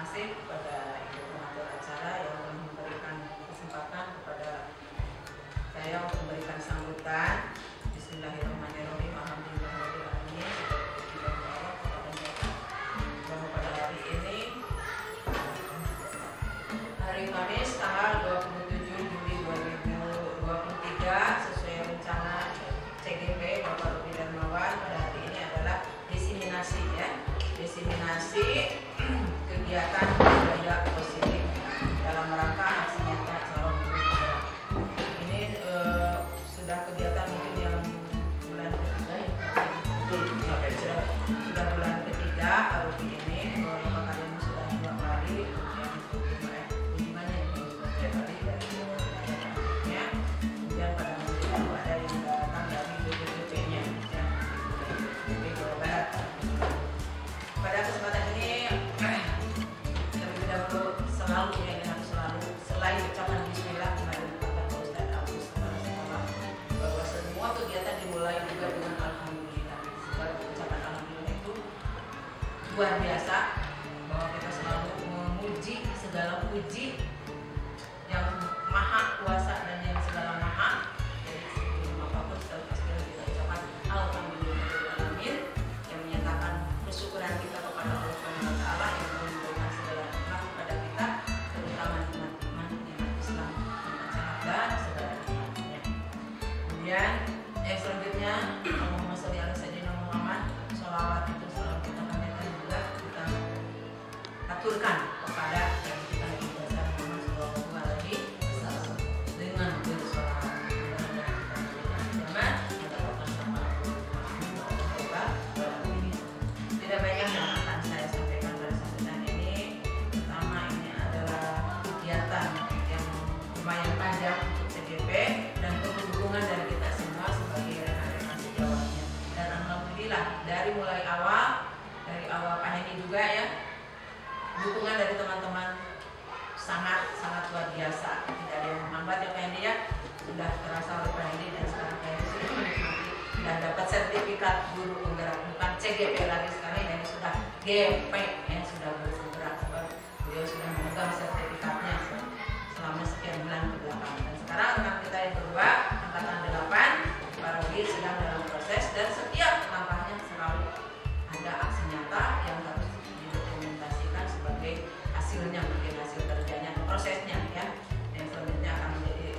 kasih kepada Ibu pengatur acara yang memberikan kesempatan kepada saya untuk memberikan sambutan. Bismillahirrahmanirrahim. Alhamdulillahirrahmanirrahim. Bahwa pada hari ini, hari Kamis tanggal 27 Juli 2023, sesuai rencana CGP Bapak Ruby Darmawan, pada hari ini adalah diseminasi kegiatan budaya positif dalam rangka aksi nyata calon guru. Ini sudah kegiatan mungkin yang bulan ketiga ya, sudah bulan ketiga Ruby ini. Beberapa kali ini sudah 2 kali, yang gimana ya, sudah 3 kali dari ya. Kemudian pada minggu lalu ada yang datang dari BPP-nya ya, BPP Jawa Barat. Pada kesempatan ini terlebih dahulu selalu selain ucapan bismillah kepada Pak Ustaz Agus kepala sekolah, bahwa semua kegiatan dimulai juga dengan alhamdulillah. Sebab ucapan alhamdulillah itu luar biasa, bahwa kita selalu memuji segala puji yang maha kuasa dan yang segala maha. Jadi sebelum apapun pasti kita ucapkan alhamdulillahirobbilalamin, yang menyatakan bersyukuran kita kepada Allah Subhanahu wa taala yang memberikan segala nikmat kepada kita, terutama nikmat Islam, nikmat dan segala nikmatnya. Kemudian yang selanjutnya, Allahumma sholli ala sayyidina Muhammad, sholawat itu selalu kita panjatkan juga, kita aturkan kepada yang kita Nabi besar Muhammad sallallahu alaihi wasallam dengan bersolawat. Tidak banyak yang akan saya sampaikan pada sambutan ini. Pertama, ini adalah kegiatan yang lumayan panjang untuk CGP dan hubungan dari kita semua sebagai rekan-rekan sejawatnya. Dan alhamdulillah dari mulai awal, dari awal Pak Hendy juga ya, dukungan dari teman-teman sangat luar biasa. Tidak ada yang menghambat ya Pak Hendy ya. Sudah terasa oleh Pak Hendy dan sekarang Pak Hendy sudah menikmati dan dapat sertifikat guru penggerak, bukan CGP lagi sekarang, ini sudah GP ya, sudah guru penggerak. Beliau sudah memegang sertifikatnya selama sekian bulan ke belakang. Dan sekarang rekan kita yang kedua, angkatan 8, Pak Robi sedang dalam proses, dan setiap langkahnya selalu ada aksi nyata yang harus didokumentasikan sebagai hasilnya, mungkin hasil kerjanya, prosesnya ya, yang selanjutnya akan menjadi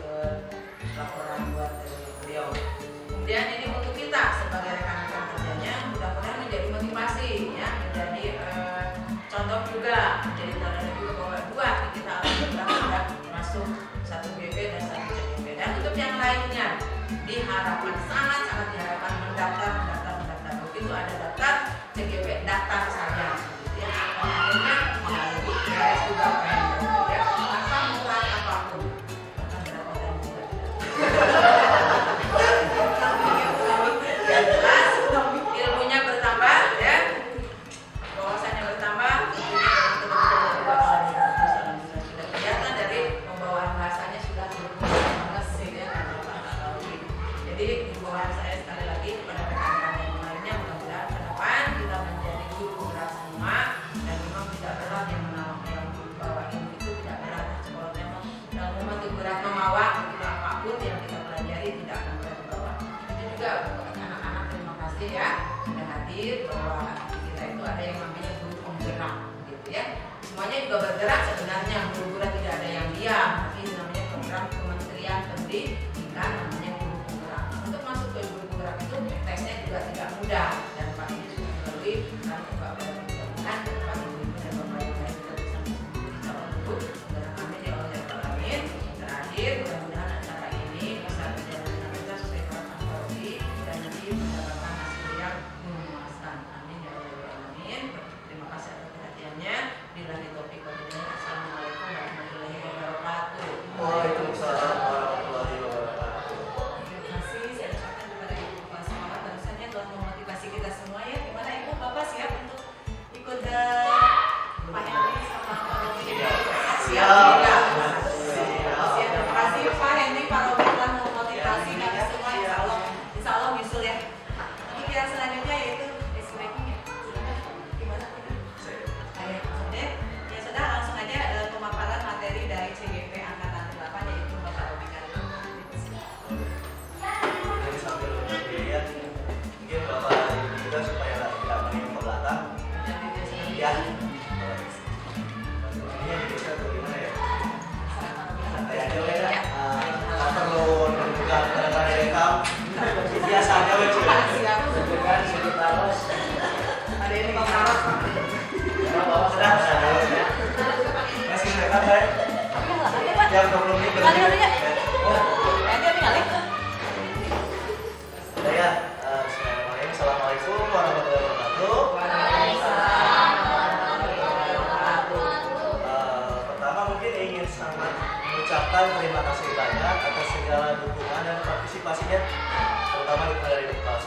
laporan buat beliau. Kemudian ini untuk kita sebagai rekan-rekan kerjanya, mudah-mudahan menjadi motivasi ya, menjadi contoh juga, menjadi teladan juga bahwa dua kita alhamdulillah sudah masuk 1 BP dan 1 CGP. Dan untuk yang lainnya diharapkan, sangat diharapkan mendaftar. Begitu ada daftar CGP, daftar saja ya, akhirnya melalui beres juga ya, tanpa mengurangi apapun, bahkan mendapatkan juga jelas ilmunya bertambah ya, wawasannya bertambah, sudah kelihatan dari pembawaan bahasanya sudah berbalas ya. Jadi himbauan saya sekali lagi kepada rekan-rekan yang lainnya, mudah-mudahan ke depan kita menjadi guru penggerak semua, dan memang tidak berat yang membawa ilmu itu, tidak berat sekolah memang itu berat membawa begitu, apapun yang kita pelajari tidak akan berat membawa. Itu juga buat anak-anak, terima kasih ya sudah hadir, bahwa kita itu ada yang namanya guru penggerak gitu ya. Semuanya juga bergerak sebenarnya, guru tidak ada yang diam, tapi namanya program Kementerian Pendidikan, namanya guru penggerak. Untuk masuk ke guru penggerak itu tesnya juga tidak mudah, dan Pak ini sudah melalui kan Bapak mudah-mudahan Pak Ibu dan Bapak yang lain kita bisa menjadi calon guru penggerak. Amin ya Allah ya Rabbal alamin. Terakhir, mudah-mudahan acara ini bisa berjalan dengan lancar sesuai harapan Pak Robi dan nanti mendapatkan hasil yang memuaskan. Amin ya Allah ya Rabbal alamin. Terima kasih atas perhatiannya. Billahi taufiq wal hidayah. Assalamualaikum warahmatullahi wabarakatuh. Waalaikumsalam warahmatullahi wabarakatuh. Terima kasih, saya ucapkan kepada Ibu Kepala Sekolah, barusannya telah memotivasi kita semua ya. Gimana Ibu, Bapak siap untuk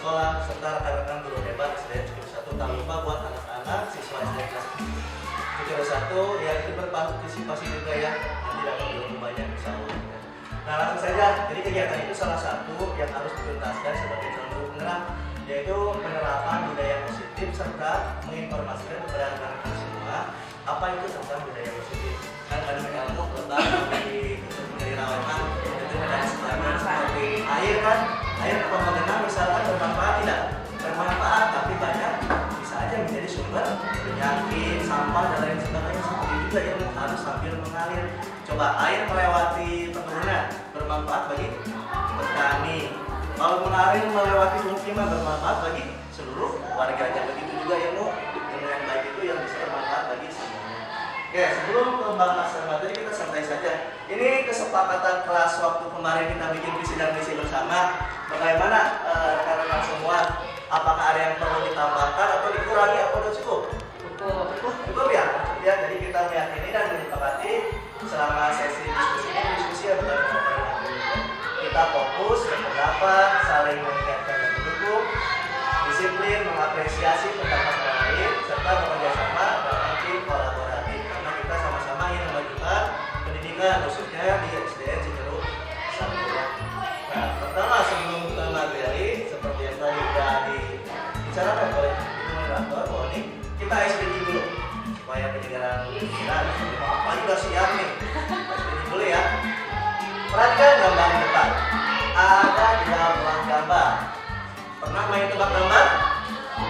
sekolah serta rekan-rekan guru hebat SDN Cikeru 1. Tak lupa buat anak-anak siswa SDN kelas Cikeru 1 yang ikut berpartisipasi juga ya, nanti dapat ilmu banyak insya Allah. Nah langsung saja, jadi kegiatan itu salah satu yang harus dituntaskan sebagai contoh penggerak, yaitu penerapan budaya positif serta menginformasikan kepada anak-anak semua apa itu tentang budaya positif. Dan ada ilmu tentang menjadi rawanan, itu ada seperti air kan, air kalau mengenang misalkan bermanfaat tidak? Bermanfaat, tapi banyak bisa aja menjadi sumber penyakit, sampah dan lain sebagainya. Seperti juga yang harus sambil mengalir. Coba air melewati perkebunan bermanfaat bagi petani. Kalau mengalir melewati pemukiman bermanfaat bagi seluruh warganya. Begitu juga ilmu yang baik itu yang bisa bermanfaat bagi semuanya. Oke, sebelum ke pembahasan materi kita santai saja. Ini kesepakatan kelas waktu kemarin kita bikin visi dan misi bersama. Bagaimana rekan-rekan semua? Apakah ada yang perlu ditambahkan atau dikurangi atau sudah cukup? Cukup ya. Ya, jadi kita meyakini dan menyepakati selama sesi diskusi ini yang benar-benar kita fokus, berpendapat, saling mengingatkan dan mendukung, disiplin, mengapresiasi pendapat orang lain, serta bekerja sama dalam tim kolaboratif. Karena kita sama-sama ingin memajukan pendidikan khususnya di SDN Cikeru 1. Nah, pertama sebelum kita materi seperti yang tadi sudah dibicarakan oleh Ibu Moderator, bahwa ini kita SPG dulu supaya pendengaran kita apalagi udah siap nih. SPG dulu ya. Perhatikan gambar di depan. Ada 2 buah gambar. Pernah main tebak gambar?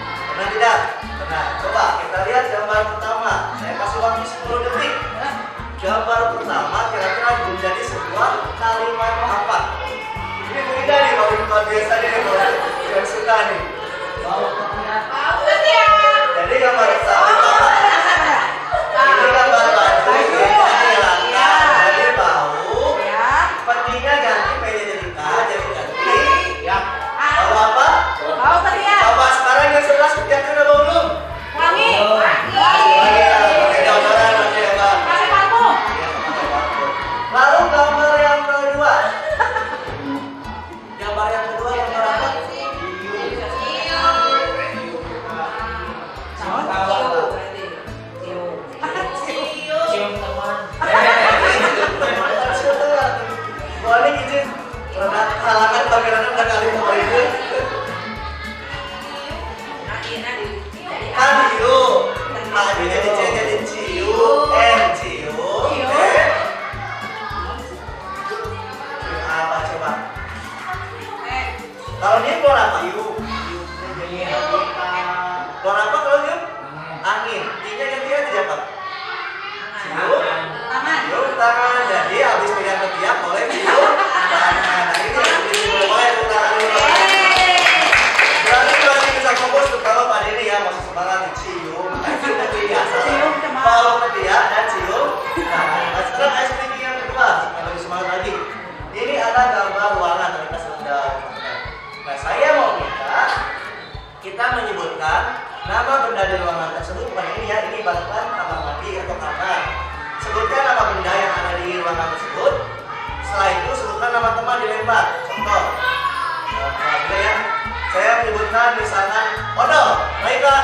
Pernah tidak? Pernah. Coba kita lihat gambar pertama. Saya kasih waktu 10 detik. Gambar pertama kira-kira menjadi sebuah kalimat apa? Ini beda nih kalau luar biasa nih kalau yang suka nih. Jadi gambar pertama ini gambar baju, jadi bau, petinya ganti meja jadi K, jadi ganti. Ya. Bau apa? Bau ketiak. Coba sekarang yang sebelah ketiaknya udah bau belum? Wangi. Pakai gambaran nanti ya Pak. Pakai parfum. Iya, pakai parfum. Lalu gambar yang kedua. Gambar yang kedua gambar apa? Cium teman. Wah ini izin halangan kameramen udah kali mau itu. Kan hiu, tadi jadi C jadi ciu, ciu, apa coba? Kalau dia keluar apa? Keluar apa kalau dia? Angin. Tiga ganti aja siapa? Cium, cium tangan. Jadi habis pegang ketiak boleh cium tangan. Nah ini boleh tangan dulu. Berarti bisa fokus tuh kalau Pak Deni ya masih semangat nih cium, cium ketiak. Kalau ketiak dan cium. Nah sekarang ice cream yang kedua supaya lebih semangat lagi. Ini ada gambar ruangan tadi kita sudah. Nah saya mau minta kita menyebutkan nama benda di ruangan tersebut. Bukan ini ya, ini bahkan kamar mandi atau kamar. Sebutkan nama benda yang ada di ruangan tersebut. Setelah itu sebutkan nama teman dilempar. Contoh, ya, saya menyebutkan misalkan Odol, Raika.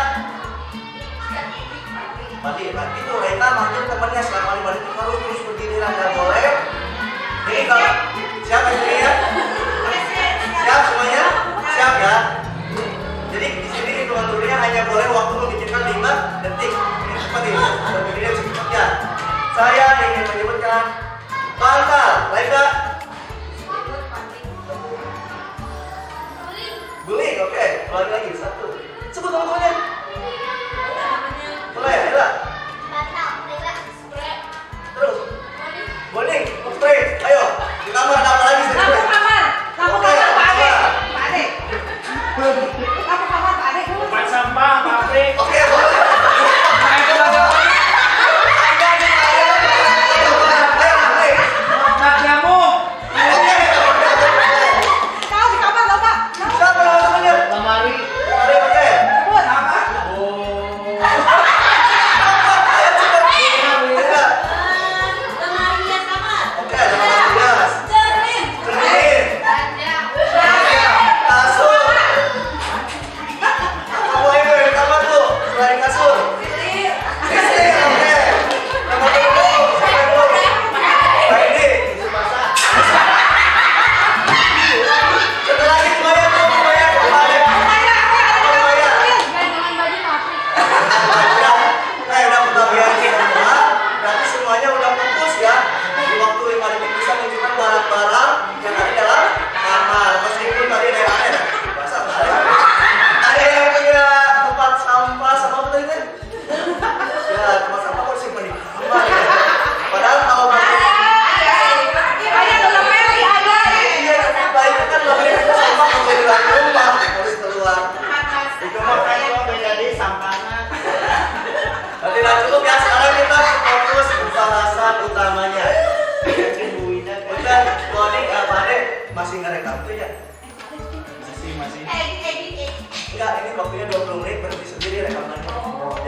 Mandi itu Raika manggil temannya selama 5 detik terus berdiri nggak boleh. Jadi kalau siap ini ya, siap semuanya, siap ya. Jadi di sini hitungan dulunya hanya boleh waktu memikirkan 5 detik. Ini seperti itu. Berdiri cepat ya. Saya ingin menyebutkan bantal, Raika. Guling, oke. Ulangi lagi 1. Sebut namanya. Boleh, Lila. Terus.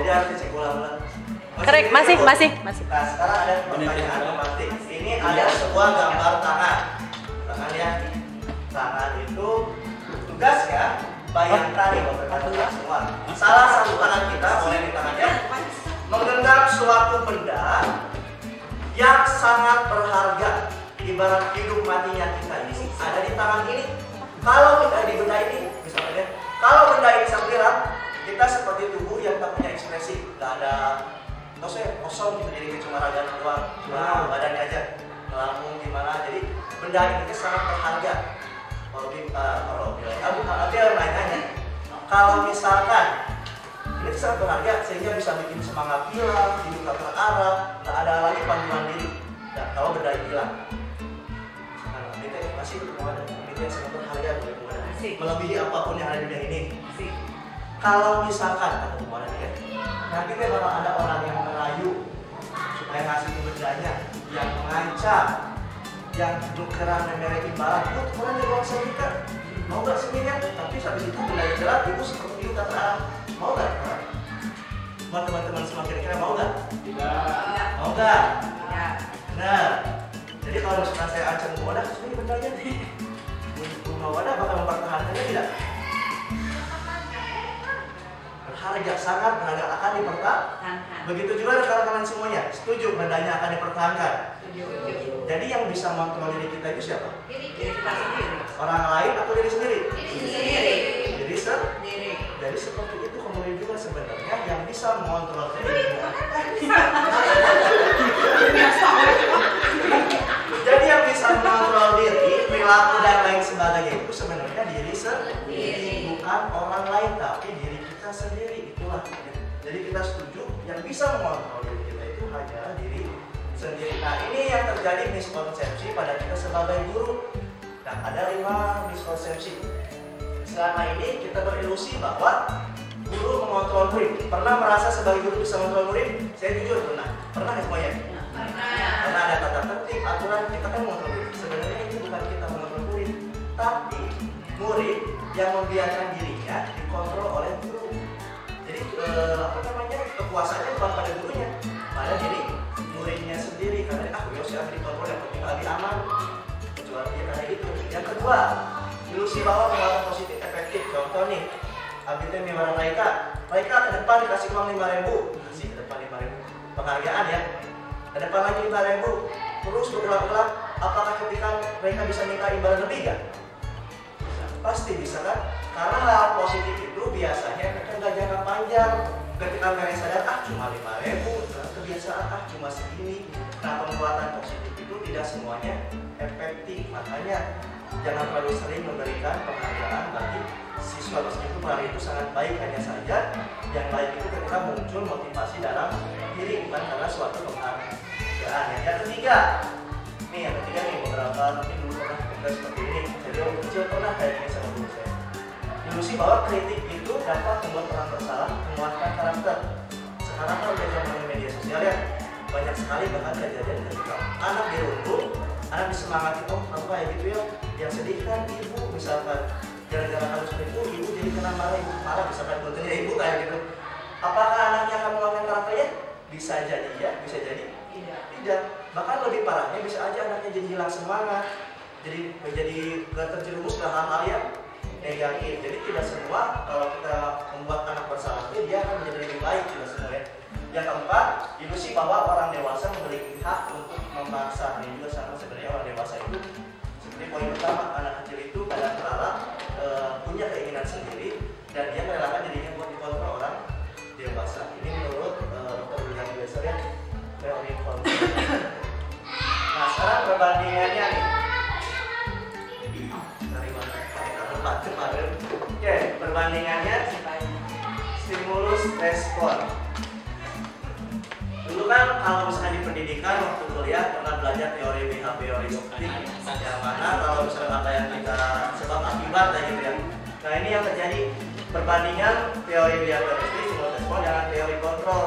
Jadi harus dicek ulang-ulang. Korek, masih. Nah, sekarang ada pertanyaan tematik. Ini ada sebuah gambar tangan. Tangan ya. Tangan itu tugasnya bayangkan nih teman-teman semua. Salah satu tangan kita boleh di tangannya menggenggam suatu benda yang sangat berharga. Ibarat hidup matinya kita ini ada di tangan ini. Kalau kita di benda ini, misalnya, kalau benda ini sampiran, kita seperti tubuh yang tak punya ekspresi, nggak ada, kosong gitu, jadi cuma raga doang, cuma badannya aja, melambung gimana. Jadi benda ini sangat berharga. Kalau nanya, kalau misalkan ini sangat berharga sehingga bisa bikin semangat hilang, hidup tak terarah, nggak ada lagi panduan diri. Nah, kalau benda ini hilang, masih berkewadah, itu yang sangat berharga melebihi apapun yang ada di dunia ini. Kalau misalkan kata kemarin ya, nanti kalau ada orang yang merayu supaya ngasih bendanya, yang mengancam, yang nukeran memerekin barang, itu orang yang uang sejuta, mau nggak sendirian? Tapi habis itu bendanya jelas, itu seperti itu tak terarah, mau nggak? Buat teman-teman semua kira-kira mau nggak? Tidak. Mau nggak? Nah. Jadi kalau misalkan saya ancam wadah, ini bendanya rumah wadah bakal mempertahankannya tidak? Berharga, sangat berharga, akan dipertahankan. Begitu juga rekan-rekan semuanya, setuju bendanya akan dipertahankan. Jadi yang bisa mengontrol diri kita itu siapa? Diri kita sendiri. Orang lain atau diri sendiri? Diri sendiri. Jadi jadi seperti itu kemudian juga sebenarnya yang bisa mengontrol diri. Jadi yang bisa mengontrol diri, perilaku dan lain sebagainya itu sebenarnya diri sendiri, bukan orang lain, tapi diri kita sendiri. Itulah. Jadi kita setuju yang bisa mengontrol diri kita itu hanya diri sendiri. Nah, ini yang terjadi miskonsepsi pada kita sebagai guru. Nah, ada 5 miskonsepsi. Selama ini kita berilusi bahwa guru mengontrol murid. Pernah merasa sebagai guru bisa mengontrol murid? Saya jujur pernah. Pernah ya semuanya? Karena ada tata tertib, aturan, kita kan mengontrol murid. Sebenarnya itu bukan kita mengontrol murid, tapi murid yang membiarkan dirinya dikontrol oleh guru. Jadi kekuasaannya bukan pada gurunya, pada diri muridnya sendiri. Karena siapa dikontrol, yang penting lebih aman. Kecuali dia kayak gitu. Yang kedua, ilusi bahwa pengaruh positif efektif. Contoh nih, abitnya Mimara Raika ke depan dikasih uang 5.000, kasih ke depan 5.000 penghargaan ya. Ke depan lagi 5.000, terus berulang-ulang. Apakah ketika mereka bisa minta imbalan lebih kan? Pasti bisa kan? Karena hal positif itu biasanya mereka nggak jangka panjang. Ketika mereka sadar, cuma 5.000, kebiasaan, cuma segini. Nah, penguatan positif itu tidak semuanya efektif. Makanya jangan terlalu sering memberikan penghargaan bagi siswa. Meskipun hal itu sangat baik, hanya saja yang baik itu ketika muncul motivasi dalam diri, bukan karena suatu penghargaan. Yang ketiga nih beberapa mungkin dulu pernah kita seperti ini. Jadi waktu kecil pernah kayak ini sama guru saya. Ilusi bahwa kritik itu dapat membuat orang bersalah, menguatkan karakter. Sekarang kan udah zaman media sosial ya, banyak sekali bahkan kejadian ketika anak dirundung, anak disemangati, kamu kayak gitu ya, yang sedih kan ibu misalkan, gara-gara harus itu ibu jadi kena marah misalkan contohnya ibu kayak gitu. Apakah anaknya akan menguatkan karakternya? Bisa jadi ya, bisa jadi tidak. Bahkan lebih parahnya bisa aja anaknya jadi hilang semangat, jadi terjerumus ke hal-hal yang negatif. Jadi tidak semua kalau kita membuat anak bersalah dia akan menjadi lebih baik, tidak semua ya. Yang keempat, ilusi bahwa orang dewasa memiliki hak untuk memaksa. Ini juga sama sebenarnya, orang dewasa itu seperti poin pertama, anak kecil itu kadang-kala punya keinginan sendiri dan dia merelakan dirinya buat dikontrol orang dewasa. Ini menurut Dr. William Glasser ya, teori kontrol. Nah, sekarang perbandingannya nih. Dari mana? Oke, perbandingannya stimulus respon. Dulu kan kalau misalnya di pendidikan waktu kuliah pernah belajar teori behavioristik, yang mana kalau misalnya apa yang kita sebab akibat lah gitu ya. Nah, ini yang terjadi perbandingan teori behavioristik stimulus respon dengan teori kontrol.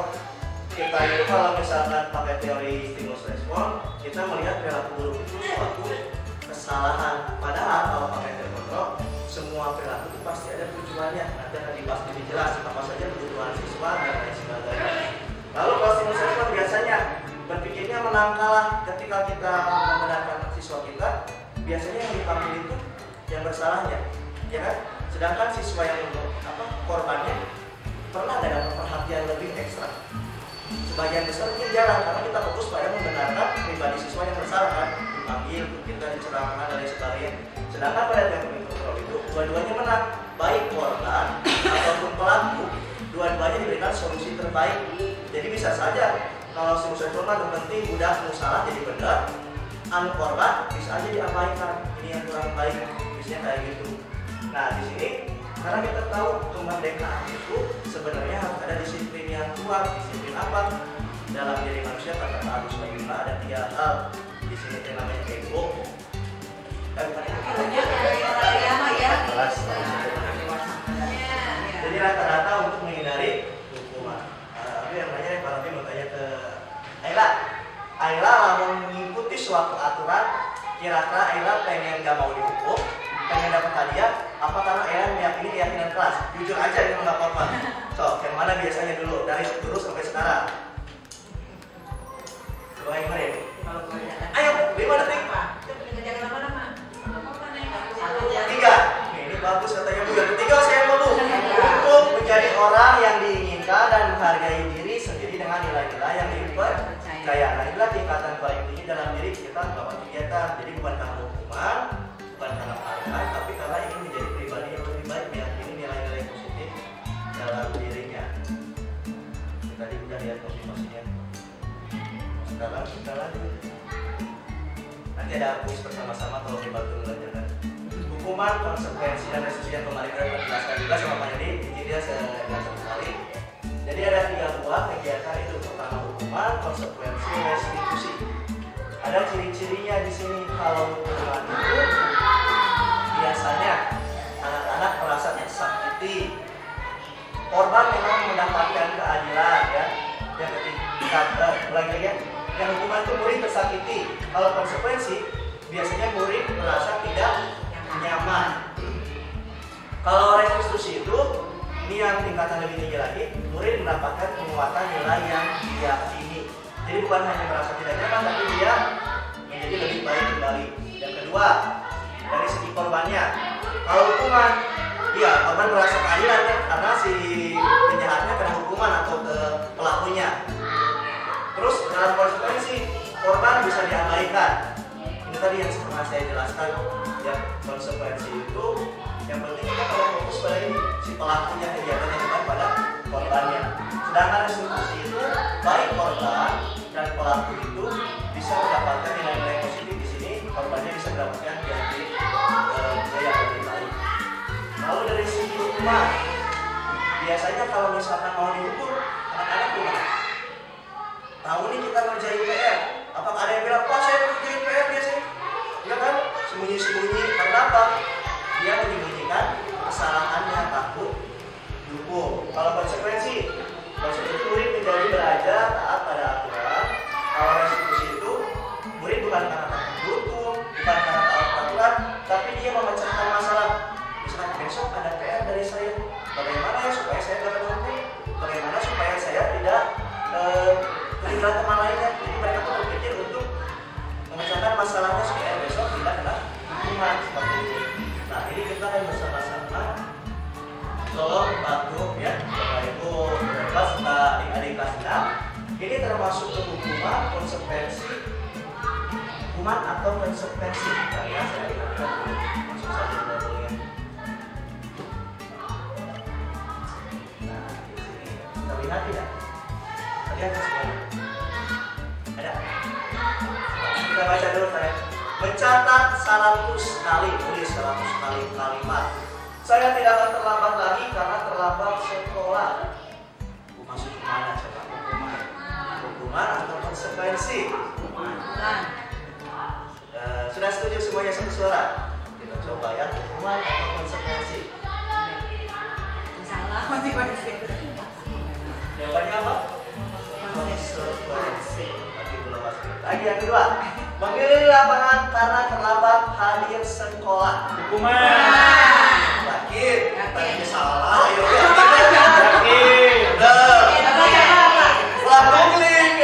Kita itu kalau misalkan pakai teori stimulus respon, kita melihat perilaku buruk itu suatu kesalahan. Padahal kalau pakai teori kontrol, semua perilaku itu pasti ada tujuannya. Nanti akan dibahas lebih jelas apa saja kebutuhan siswa dan lain sebagainya. menang kalah ketika kita membenarkan siswa kita, biasanya yang dipanggil itu yang bersalahnya, ya kan? Sedangkan siswa yang korbannya pernah ada dapat perhatian lebih ekstra. Sebagian besar mungkin jarang karena kita fokus pada membenarkan pribadi siswa yang bersalah kan, dipanggil, kita dicerahkan dan lain sebagainya. Sedangkan pada teori kontrol itu dua-duanya menang, baik korban ataupun pelaku, dua-duanya diberikan solusi terbaik. Jadi bisa saja kalau solusi korban terpenting udah salah jadi benar, anu korban bisa aja diabaikan, ini yang kurang baik, biasanya kayak gitu. Nah di sini karena kita tahu kemerdekaan itu sebenarnya harus ada disiplin yang kuat. Disiplin apa? Dalam diri manusia kata Pak Agus Bayuna ada 3 hal. Di sini yang namanya ego. Jadi rata-rata untuk menghindari hukuman. Tapi yang nanya Pak Rafi mau tanya ke Aila. Aila mau mengikuti suatu aturan, kira-kira Aila pengen gak mau dihukum, pengen dapat hadiah, apa karena Aila meyakini keyakinan kelas? Jujur aja itu nggak apa-apa. So, yang mana biasanya dulu dari dulu sampai sekarang? Coba yang mana ini? Ayo, 5 detik. 3. Ini bagus katanya Bu. Yang ketiga saya mau Bu. Untuk menjadi orang yang diinginkan dan menghargai diri sendiri dengan nilai-nilai yang dipercaya. Nah, inilah tingkatan paling tinggi dalam diri kita melakukan kegiatan. Jadi bukan karena hukuman, bukan karena pangkat, tapi karena ingin menjadi pribadi yang lebih baik, meyakini nilai-nilai positif dalam dirinya. Tadi udah lihat motivasinya. Sekarang kita lanjut. Nanti ada kuis bersama-sama kalau dibantu mengerjakan. Hukuman, konsekuensi dan resolusi yang kemarin kita jelaskan juga sama Pak Yedi. Jadi dia saya jelaskan sekali. Jadi ada 3 buah kegiatan itu. Pertama hukuman, konsekuensi, restitusi. Ada ciri-cirinya di sini. Kalau hukuman itu biasanya anak-anak merasa tersakiti. Korban memang mendapatkan keadilan ya. Yang ketiga, lagi ya. Yang hukuman itu murid tersakiti. Kalau konsekuensi biasanya murid merasa tidak nyaman. Kalau restitusi itu ini yang tingkatan lebih tinggi lagi, murid mendapatkan penguatan nilai yang diyakini. Jadi bukan hanya merasa tidak nyaman, tapi dia menjadi lebih baik kembali. Yang kedua, dari segi korbannya, kalau hukuman, iya korban merasa keadilan kan, karena si penjahatnya kena hukuman atau ke pelakunya. Terus dalam konsekuensi, korban bisa diabaikan. Ini tadi yang pernah saya jelaskan, ya konsekuensi itu yang penting kita kalau fokus pada ini si pelakunya kegiatannya bukan pada korbannya. Sedangkan restitusi itu baik korban dan pelaku itu bisa mendapatkan nilai-nilai positif di sini, korbannya bisa mendapatkan ganti yang lebih baik. Lalu dari segi hukuman, biasanya kalau misalkan mau dihukum anak-anak gimana? Tahu nih kita ngerjain PR, apakah ada yang bilang Pak saya ngerjain PR biasanya? Ya kan, sembunyi-sembunyi. Karena apa? Dia menyembunyikan kesalahannya, takut dihukum. Kalau konsekuensi murid menjadi belajar taat pada aturan. Kalau restitusi itu murid bukan karena takut dihukum, bukan karena taat aturan, tapi dia memecahkan masalah. Misalnya besok ada PR dari saya, bagaimana ya supaya saya dapat hukum? Bagaimana supaya saya tidak terlibat teman lainnya? Jadi mereka tuh berpikir untuk memecahkan masalahnya supaya besok tidak kena hukuman seperti itu. Nah ini kita akan bersama-sama tolong bantu ya Bapak Ibu kelas adik-adik kelas 6. Ini termasuk ke hukuman, konsekuensi, hukuman atau konsekuensi karena saya ingatkan dulu masuk saja dulu. Nah di sini terlihat tidak? Terlihat semuanya? Ada? Kita baca dulu saya. Mencatat 100 kali, tulis 100 kali kalimat. Saya tidak akan terlambat lagi karena terlambat sekolah. Masuk kemana coba? Hukuman atau konsekuensi? Sudah setuju semuanya satu suara? Kita coba ya, hukuman atau konsekuensi? Salah, konsekuensi. Jawabannya apa? Konsekuensi. Lagi yang kedua, mengirim lapangan karena terlambat hadir sekolah. Hukuman. Yakin? Tadi salah. Ayo yakin. Udah. Ulah googling.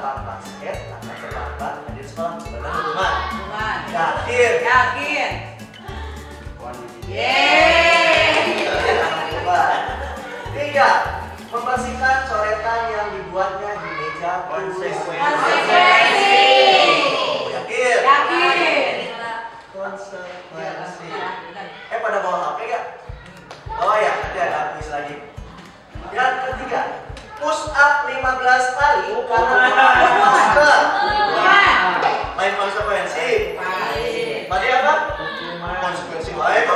lapangan basket akan terlambat hadir sekolah. Benar hukuman? Hukuman. Yakin? Yakin. Yeay. Hukuman. 3. Membersihkan coretan yang dibuatnya di meja tulis. Konsekuensi. Yakin? Yakin. Konsekuensi. Pada bawa HP gak? Oh ya, nanti ada kuis lagi. Yang ketiga, push up 15 kali karena memakai masker. Lain konsekuensi. Tadi apa? Konsekuensi lain.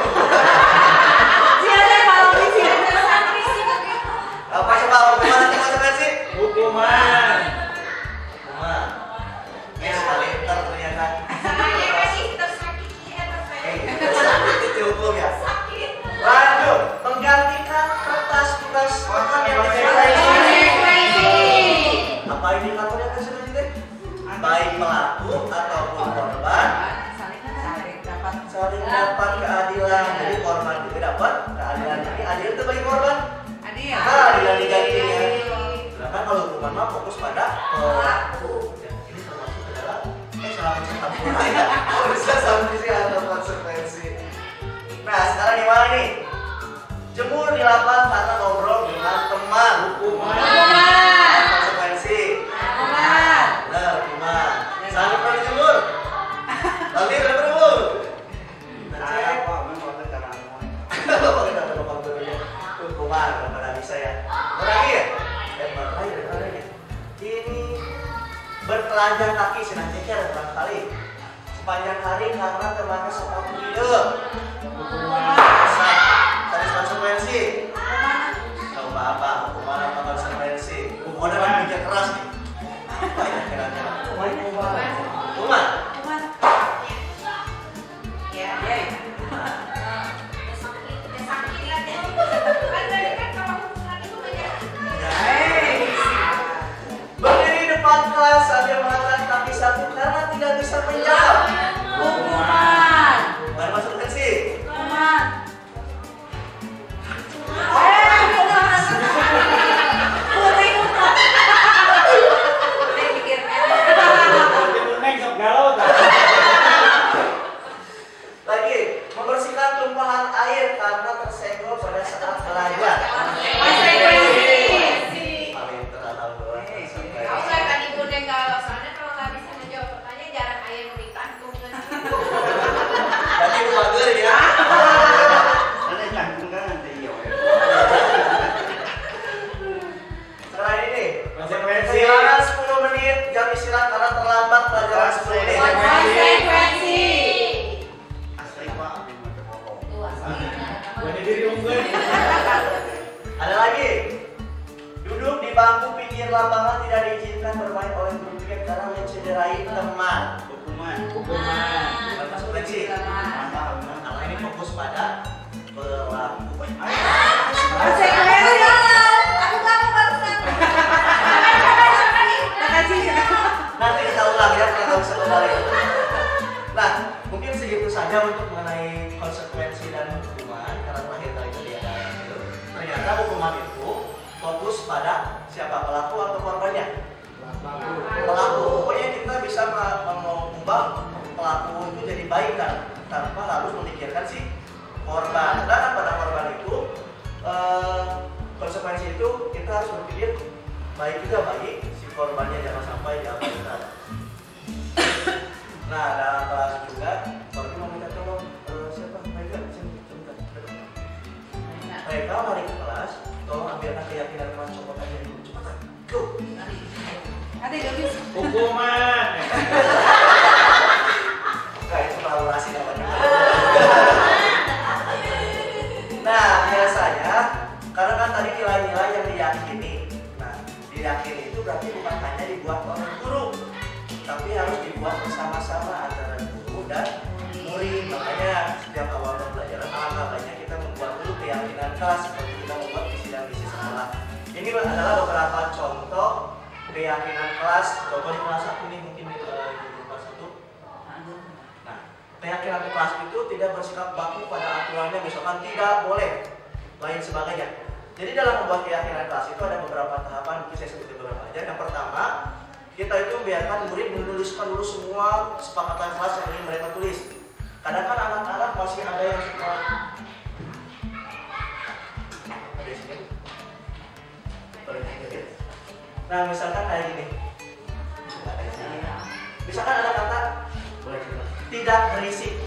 Apa coba hukuman nanti konsekuensi? Hukuman. Hukuman. Ini sekali ntar ternyata. Itu hukum ya. Lanjut, menggantikan kertas tugas makan yang konsekuensi. Apa indikatornya konsekuensi? Baik pelaku ataupun korban saling dapat keadilan. Jadi korban juga dapat keadilan. Jadi adil itu bagi korban. Keadilan digantinya. Sedangkan kalau hukuman mah fokus pada pelaku. Ini termasuk ke dalam selama campur ya. Bisa sanksi atau konsekuensi. Nah, sekarang gimana nih? Jemur di lapangan karena ngobrol dengan teman. Hukuman. Konsekuensi. Hukuman. Benar, hukuman. Sanggup kalau dijemur? Nanti udah berumur. Hukuman, pada bisa ya. Terakhir, ini bertelanjang kaki senang ceker barangkali sepanjang hari karena termakan sepatu hidup. Tadi konsekuensi. Coba apa? Hukuman apa konsekuensi? Hukuman apa mikir keras nih? Apa ya kira-kira? Hukuman. Berdiri depan kelas sambil mengangkat kaki satu karena tidak bisa menjawab. Hukuman. Bukan konsekuensi. Hukuman. Lagi, membersihkan tumpahan air karena tersenggol pada saat belajar. Konsekuensi. Paling terkenal doang. Aku kan tadi bunda galau, soalnya kalau nggak bisa menjawab pertanyaan jarang ayah yang ditantung kan. Tapi lupa gue ya. Sekarang ini, Konsekuensi. kehilangan 10 menit jam istirahat karena terlambat pelajaran 10 menit. Konsekuensi. Ada lagi, duduk di bangku pinggir lapangan tidak diizinkan bermain oleh guru kriket karena mencederai teman. Hukuman. Bukan konsekuensi. Karena ini fokus pada pelaku. Konsekuensi. Nanti kita ulang ya kalau bisa kembali. Nah, mungkin segitu saja untuk mengenai konsekuensi dan hukuman. Karena terakhir kali itu dia ada itu. Ternyata hukuman itu fokus pada siapa, pelaku atau korbannya? Pelaku. Pokoknya kita bisa mengubah pelaku itu jadi baik kan, tanpa harus memikirkan si korban. Sedangkan pada korban itu konsekuensi itu kita harus berpikir baik juga bagi si korbannya, jangan sampai diabaikan. Nah, dalam kelas juga, kalau mau minta tolong siapa? Mereka, mereka mari ke kelas, tolong ambilkan keyakinan teman copotannya dulu, cepetan, go. Ada yang bisa. Hukuman. Enggak, itu kolaborasi namanya. Nah, biasanya, karena kan tadi nilai-nilai yang diyakini. Nah, diyakini itu berarti bukan hanya dibuat oleh guru, tapi harus dibuat bersama-sama antara guru dan murid. Makanya setiap awal pembelajaran alangkah baiknya kita membuat dulu keyakinan kelas seperti kita membuat visi dan misi sekolah. Ini adalah beberapa contoh keyakinan kelas. Contoh di kelas 1 ini mungkin di kelas 1. Nah, keyakinan kelas itu tidak bersikap baku pada aturannya, misalkan tidak boleh, lain sebagainya. Jadi dalam membuat keyakinan kelas itu ada beberapa tahapan, mungkin saya sebutkan beberapa aja. Yang pertama, kita itu membiarkan murid menuliskan dulu semua kesepakatan kelas yang ingin mereka tulis. Kadang kan anak-anak masih ada yang suka ada di sini. Nah, misalkan kayak gini. Misalkan ada kata tidak berisi.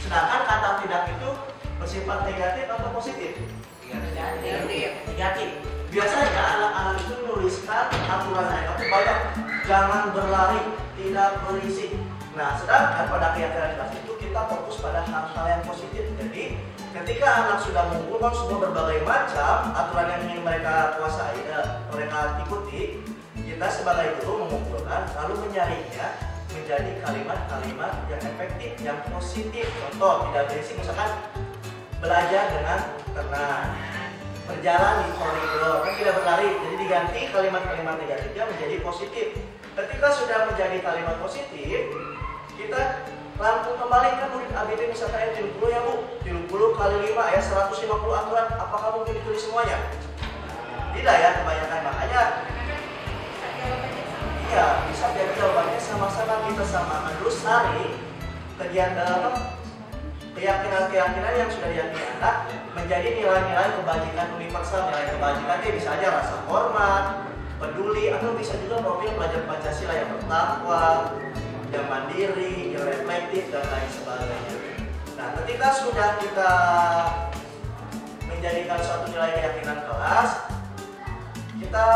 Sedangkan kata tidak itu bersifat negatif atau positif? Negatif. Biasanya anak-anak itu menuliskan aturan itu banyak. Jangan berlari, tidak berisi. Nah, sedangkan pada keyakinan kelas itu kita fokus pada hal-hal yang positif. Jadi, ketika anak sudah mengumpulkan semua berbagai macam aturan yang ingin mereka kuasai, mereka ikuti, kita sebagai guru mengumpulkan lalu menyaringnya menjadi kalimat-kalimat yang efektif, yang positif. Contoh, tidak berisik, misalkan belajar dengan tenang, berjalan di koridor, kan tidak berlari, jadi diganti kalimat-kalimat negatifnya menjadi positif. Ketika sudah menjadi kalimat positif, kita langsung kembalikan murid ABD misalkan 70 ya Bu, 70 kali 5 ya 150 aturan, apakah mungkin ditulis semuanya? Tidak ya, kebanyakan. Makanya iya, bisa jadi jawabannya sama-sama kita samakan dulu sari keyakinan-keyakinan yang sudah diyakini anak menjadi nilai-nilai kebajikan universal. Nilai kebajikan itu bisa aja rasa hormat, peduli, atau bisa juga profil pelajar Pancasila yang bertakwa, yang mandiri, yang reflektif, dan lain sebagainya. Nah, ketika sudah kita menjadikan suatu nilai keyakinan kelas, kita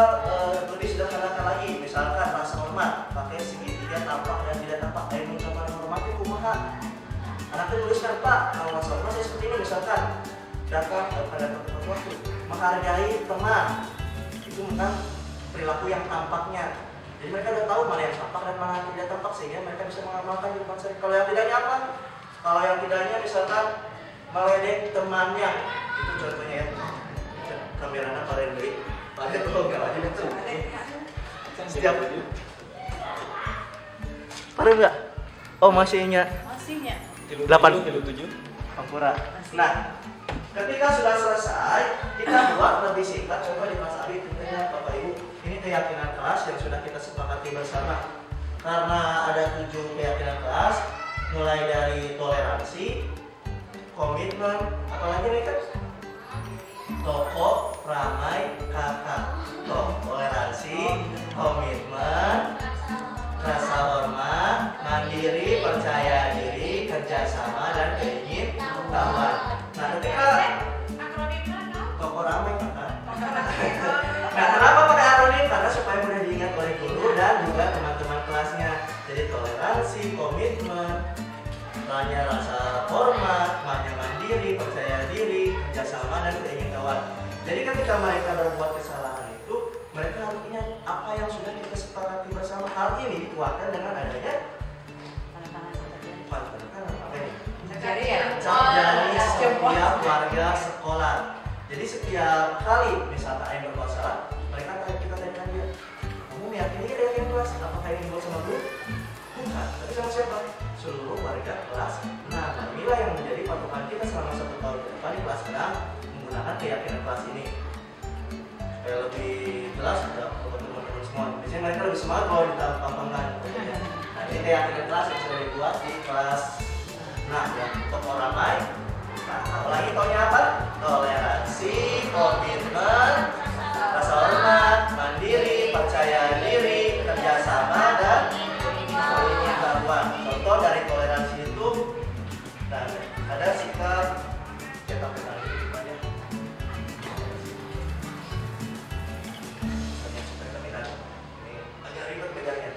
lebih sederhanakan lagi. Misalkan rasa hormat, pakai segitiga tampak dan tidak tampak. Ayo mengucapkan hormat itu kumaha. Anaknya tuliskan, Pak, kalau rasa hormat saya seperti ini. Misalkan datang pada waktu menghargai teman, itu tentang perilaku yang tampaknya. Jadi mereka sudah tahu mana yang tampak dan mana yang tidak tampak, sehingga mereka bisa mengamalkan di depan saya. Kalau yang tidaknya apa? Kalau yang tidaknya misalkan meledek temannya, itu contohnya ya. Kameranya pada beli, pada tuh nggak aja itu. Setiap pada enggak? Oh masihnya. Masihnya. 8 7 Ampura. Nah, ketika sudah selesai, kita buat lebih singkat. Coba di kelas Abi, tentunya Bapak Ibu, ini keyakinan kelas yang sudah kita sepakati bersama. Karena ada 7 keyakinan kelas, mulai dari toleransi, komitmen, apalagi nih kan? Tokoh, ramai, kakak. Toleransi, komitmen, rasa hormat, mandiri, percaya diri, kerjasama, dan keinginan. Nah, ketika tokoh ramai kakak. Nah, kenapa pakai akronim? Karena supaya mudah diingat oleh guru dan juga teman-teman kelasnya. Jadi toleransi, komitmen, rasa hormat, mandiri, percaya diri, kerjasama, dan keinginan. Jadi ketika mereka berbuat kesalahan itu, mereka harus ingat apa yang sudah kita sepakati bersama. Hal ini dikuatkan dengan adanya dari setiap warga sekolah. Jadi setiap kali misalkan ada yang berbuat salah, mereka kita tanyakan dia, kamu meyakini dia yang kelas? Apakah ini dibuat sama guru? Bukan, tapi sama siapa? Seluruh warga kelas. Nah, inilah yang menjadi patokan kita selama 1 tahun ke depan di kelas 6 menggunakan keyakinan kelas ini. Supaya lebih jelas untuk teman-teman semua. Biasanya mereka lebih semangat kalau ditampangkan. Nah, ini keyakinan kelas yang sudah dibuat di kelas. Nah, yang tokoh ramai. Nah, apalagi taunya apa? Toleransi, komitmen, rasa hormat, mandiri, percaya diri, kerjasama, dan pengetahuan. Contoh dari toleransi itu, nah, ada sikap cetak petang itu banyak. Ini agak ribet bedanya.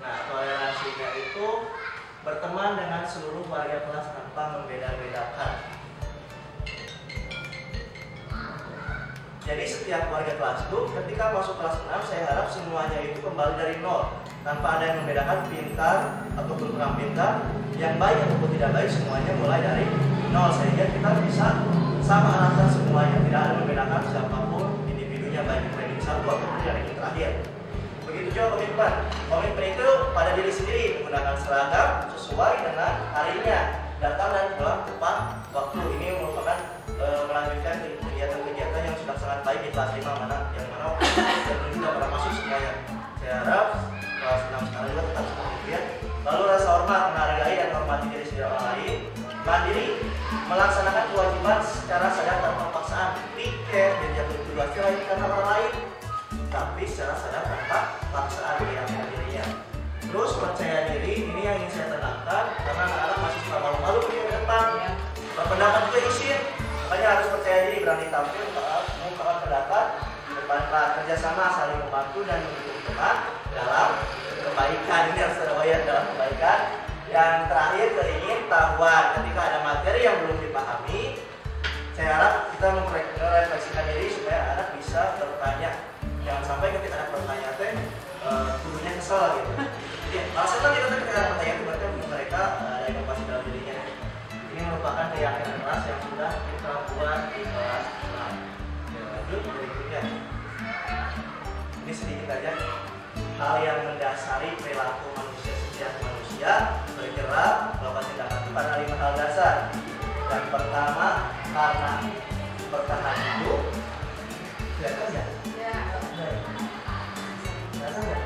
Nah, toleransinya itu berteman dengan seluruh warga kelas tanpa membeda-bedakan. Jadi setiap warga kelas itu ketika masuk kelas 6, saya harap semuanya itu kembali dari nol, tanpa ada yang membedakan pintar ataupun kurang pintar, yang baik ataupun tidak baik, semuanya mulai dari nol, sehingga kita bisa sama arahkan semuanya, tidak ada membedakan siapapun individunya, baik yang ranking 1 ataupun yang ranking terakhir. Begitu juga komitmen. Komitmen itu pada diri sendiri, menggunakan seragam sesuai dengan harinya, datang dan pulang tepat waktu. Ini merupakan melanjutkan kegiatan-kegiatan yang sudah sangat baik di kelas 5 yang mana dan juga pada masuk semuanya. Saya harap kelas 6 sekarang juga tetap seperti itu ya. Lalu rasa hormat, menghargai dan menghormati diri sendiri orang lain. Mandiri, melaksanakan kewajiban secara sadar tanpa paksaan. Pikir dan jatuh tugas lain karena orang lain, tapi secara sadar tanpa paksaan meyakinkan dirinya. Terus percaya diri, ini yang ingin saya tenangkan karena anak-anak masih suka malu-malu di depan. Berpendapat juga izin, makanya harus percaya diri, berani tampil, mengungkapkan pendapat di depan kelas, kerjasama, saling membantu dan mendukung teman dalam kebaikan. Ini harus terbayar dalam kebaikan. Yang terakhir, keingintahuan. Ketika ada materi yang belum dipahami, saya harap kita merefleksikan diri supaya anak bisa bertanya. Jangan sampai ketika ada pertanyaan gurunya kesal gitu. Jadi maksudnya kita ketika ada pertanyaan itu berarti mereka ada inovasi dalam dirinya. Ini merupakan keyakinan kelas yang sudah kita buat di kelas 6. Lanjut berikutnya. Ini sedikit aja hal yang mendasari perilaku manusia sejak manusia bergerak melakukan tindakan itu pada 5 hal dasar. Yang pertama, karena bertahan hidup. Kelihatan ya? Ya. Kelihatan ya?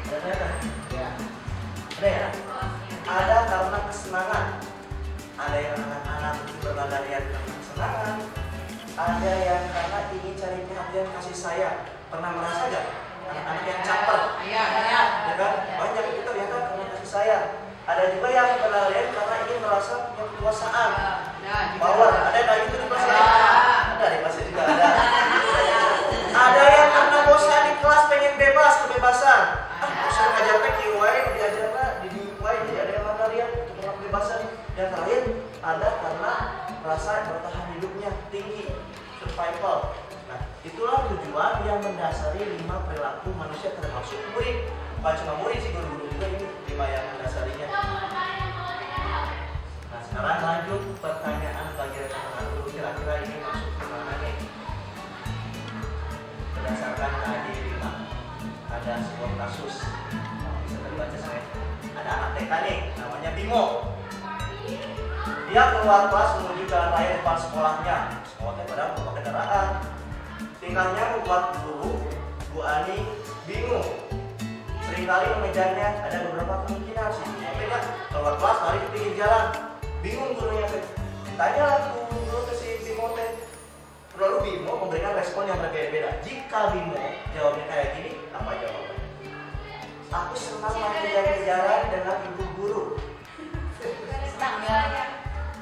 Ada kelihatan? Ya. Ada ya? Ada karena kesenangan. Ada yang anak-anak berlarian karena kesenangan. Ada yang karena ingin cari perhatian kasih sayang. Pernah merasa gak? Anak-anak yang caper. Iya. Ya kan? Banyak itu ya kan karena kasih sayang. Ada juga yang berlarian karena ingin merasa punya kekuasaan. Power. Ada kayak gitu di kelas ya? Ada di kelas juga ada. Ada yang karena bosan di kelas pengen bebas, kebebasan. Bosan ngajarnya kiwai, diajarnya di kiwai, jadi ada yang berlarian untuk kebebasan. Yang terakhir ada karena rasa bertahan hidupnya tinggi, survival. Nah, itulah tujuan yang mendasari 5 perilaku manusia termasuk murid. Bukan cuma murid sih, guru-guru juga ini 5 yang mendasarinya. Nah, sekarang lanjut pertanyaan bagi rekan-rekan guru, kira-kira ini masuk ke mana nih? Berdasarkan KD 5 ada sebuah kasus bisa terbaca saya. Ada anak TK nih, namanya Bimo. Dia keluar kelas menuju jalan raya depan sekolahnya. Sekolahnya padahal bawa kendaraan. Tingkahnya membuat guru Bu Ani bingung. Seringkali mengejarnya, ada beberapa kemungkinan sih. Tapi kan keluar kelas lari ke pinggir jalan. Bingung gurunya. Tanyalah guru ke si Bimo teh. Lalu Bimo memberikan respon yang berbeda-beda. Jika Bimo jawabnya kayak gini, apa jawabannya? Aku senang main kejar-kejaran dengan ibu guru.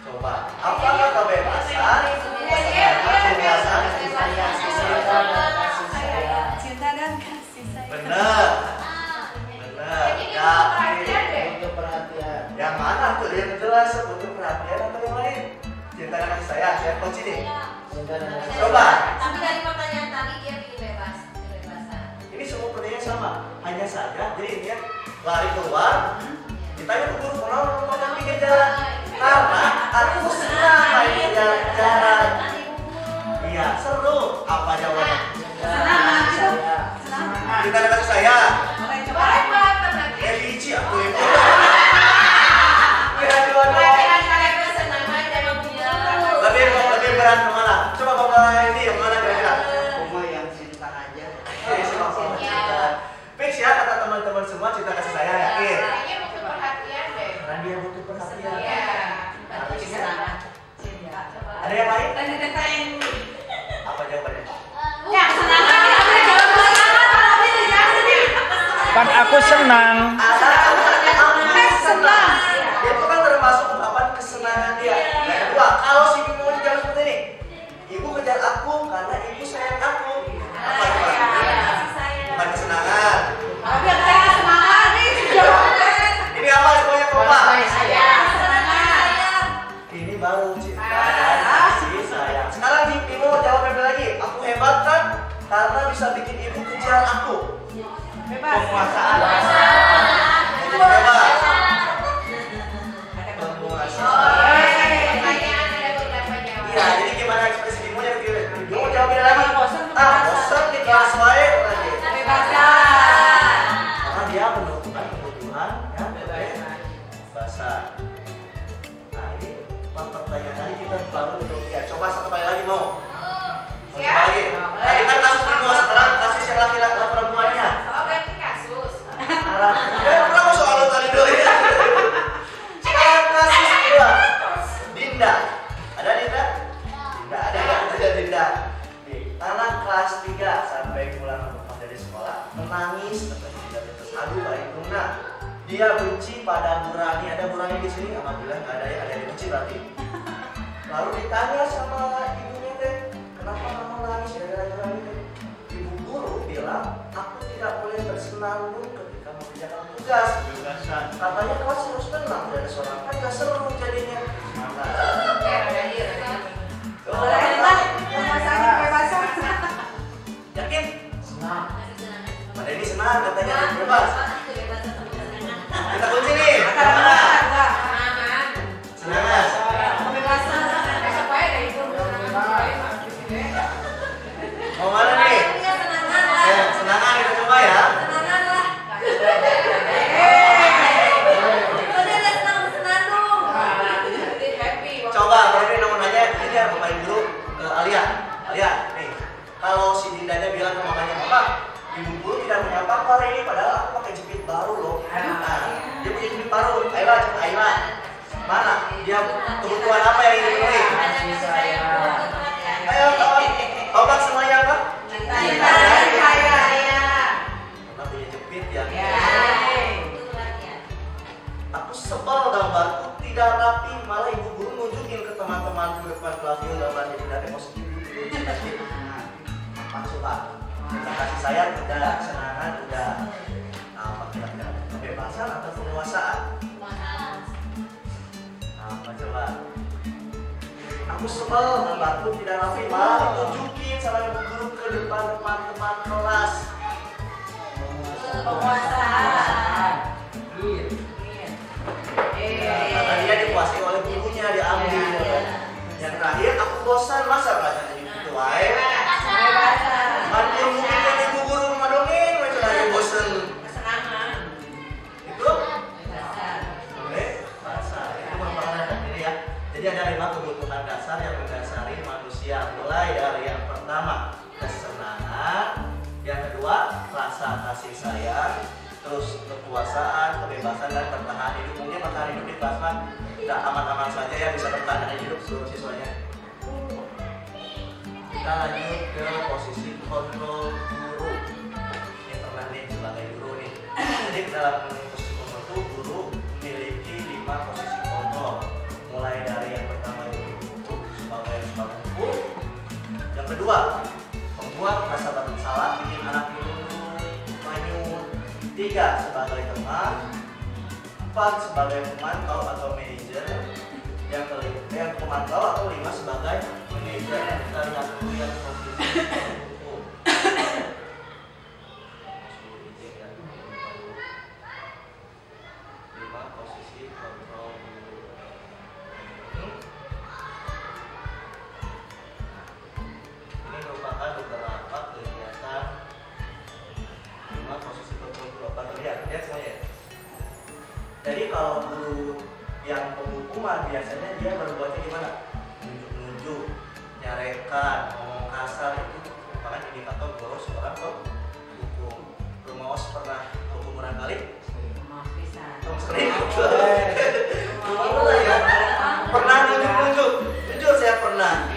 Coba, apakah kebebasan? Kebebasan Cinta dan kasih sayang. benar. Untuk perhatian. Yang mana tuh yang jelas butuh perhatian atau yang lain? Cinta dan kasih sayang, saya kunci nih. Cinta dan kasih. Coba. Tapi dari pertanyaan tadi dia bikin bebas, kebebasan. Ini semua pertanyaan sama, hanya saja jadi ini ya lari keluar. Ditanya ke guru, kenapa makan pinggir jalan? Karena aku senang main kejar-kejaran. Iya, seru. Apa jawabannya? Cinta dan kasih sayang. Ya biji aku ini. Lebih berat kemana? Coba bapak ini yang mana kira-kira? Cuma yang cinta aja. Fix ya kata teman-teman semua cinta kasih sayang yakin. Kayaknya butuh perhatian deh. Karena dia butuh perhatian. Iya. Harusnya. Ada yang lain? Apa jawabannya? Kan aku senang. Senang. Itu kan termasuk ungkapan kesenangan dia. Yang kedua, kalau si Bimo dijawab seperti ini, ibu kejar aku karena ibu sayang aku. Apa jawabannya? Bukan kesenangan. Ini apa semuanya kompak? Ini baru cinta dan kasih sayang. Sekarang Bimo jawab apa lagi? Aku hebat kan? Karena bisa bikin ibu kejar aku. Penguasaan. Itu hebat. Iya, jadi gimana ekspresi Bimo yang Bimo jawab beda lagi. Bosan di kelas wae lagi. Karena dia menentukan kebutuhan yang kebebasan. Nah, ini pertanyaan tadi kita baru untuk ya. Coba satu kali lagi mau. menangis, katanya tidak terus. Aduh baik Bunda, dia benci pada Bu Rani. Ada Bu Rani di sini? Alhamdulillah nggak ada ya, ada yang benci berarti. Lalu ditanya sama ibunya teh, kenapa kamu nangis ya gara-gara ini? Ibu guru bilang, aku tidak boleh bersenandung ketika mengerjakan tugas. Katanya kelas harus tenang, dari seorang kan gak seru jadinya. Yakin? Senang. Pada ini senang katanya bebas. Kita kunci nih. Mana? Senang. Mau mana nih? Senangan kita coba ya. Coba kalau ini mau nanya ini ya Bapak Ibu ke Alia. Alia, nih. Kalau si Dindanya bilang ke mamanya, "Mama, ibu guru tidak menyapa aku hari ini padahal aku pakai jepit baru loh." Nah, dia punya jepit baru. Ayolah, coba Ayolah. Mana? Dia kebutuhan apa yang ingin dipenuhi? Ayo, tebak semuanya apa? Karena punya jepit ya. Aku sebel gambarku tidak rapi, malah ibu guru nunjukin ke teman-temanku depan kelas gambarnya tidak emosi. Apa coba? Kasih sayang udah, kesenangan udah, apa kira-kira? Kebebasan atau penguasaan? Apa coba? Aku sebel gambarku tidak rapi, malah ditunjukin sama ibu guru ke depan teman-teman kelas. Penguasaan. Karena dia dikuasai oleh gurunya, diambil. Yang terakhir, aku bosan masa belajar gitu wae. Kan mungkin kan ibu guru ngadongin macam lagi bosan. Itu? Boleh? Bahasa. Itu merupakan ini ya. Jadi ada 5 kebutuhan dasar yang mendasari manusia. Mulai dari yang pertama, kesenangan. Yang kedua, rasa kasih sayang. Terus kekuasaan, kebebasan, dan bertahan hidup. Mungkin bertahan hidup di kelas mah tidak aman-aman saja ya, bisa bertahan hidup seluruh siswanya. Kita lanjut ke posisi kontrol guru. Ini pernah nih sebagai guru nih. Jadi dalam posisi kontrol itu guru memiliki 5 posisi kontrol. Mulai dari yang pertama itu sebagai pembuku. Yang kedua, membuat rasa bersalah, bikin anak itu manyun. 3 sebagai teman, 4 sebagai pemantau atau manajer, yang pemantau atau 5 sebagai manajer. Kita lihat dulu yang posisi hukum. 5 posisi kontrol. Ini merupakan beberapa kegiatan 5 posisi kontrol guru. Apa terlihat semuanya? Jadi kalau guru yang penghukuman biasanya dia berbuatnya gimana? Nunjuk-nunjuk, nyarekan, ngomong kasar, itu merupakan indikator bahwa seorang penghukum. Rumaos pernah hukum barangkali? Pernah nunjuk-nunjuk? Jujur saya pernah.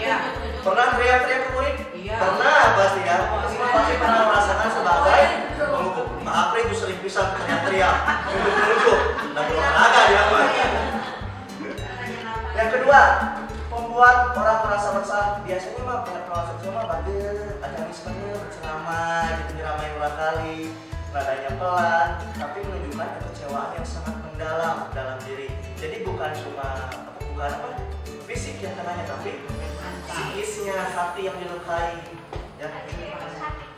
Pernah teriak-teriak ke murid? Pernah pasti ya. Pasti pernah merasakan sebagai penghukum. Maaf itu sering pisah teriak-teriak, nunjuk-nunjuk, dan berolahraga dia mah. Yang kedua, membuat orang merasa bersalah. Biasanya mah pengetahuan seksual mah batil, ajarismenya berceramah, diramai ulang kali, nadanya pelan, tapi menunjukkan kekecewaan yang sangat mendalam dalam diri. Jadi bukan fisik yang kenanya, tapi psikisnya, hati yang dilukai, ya.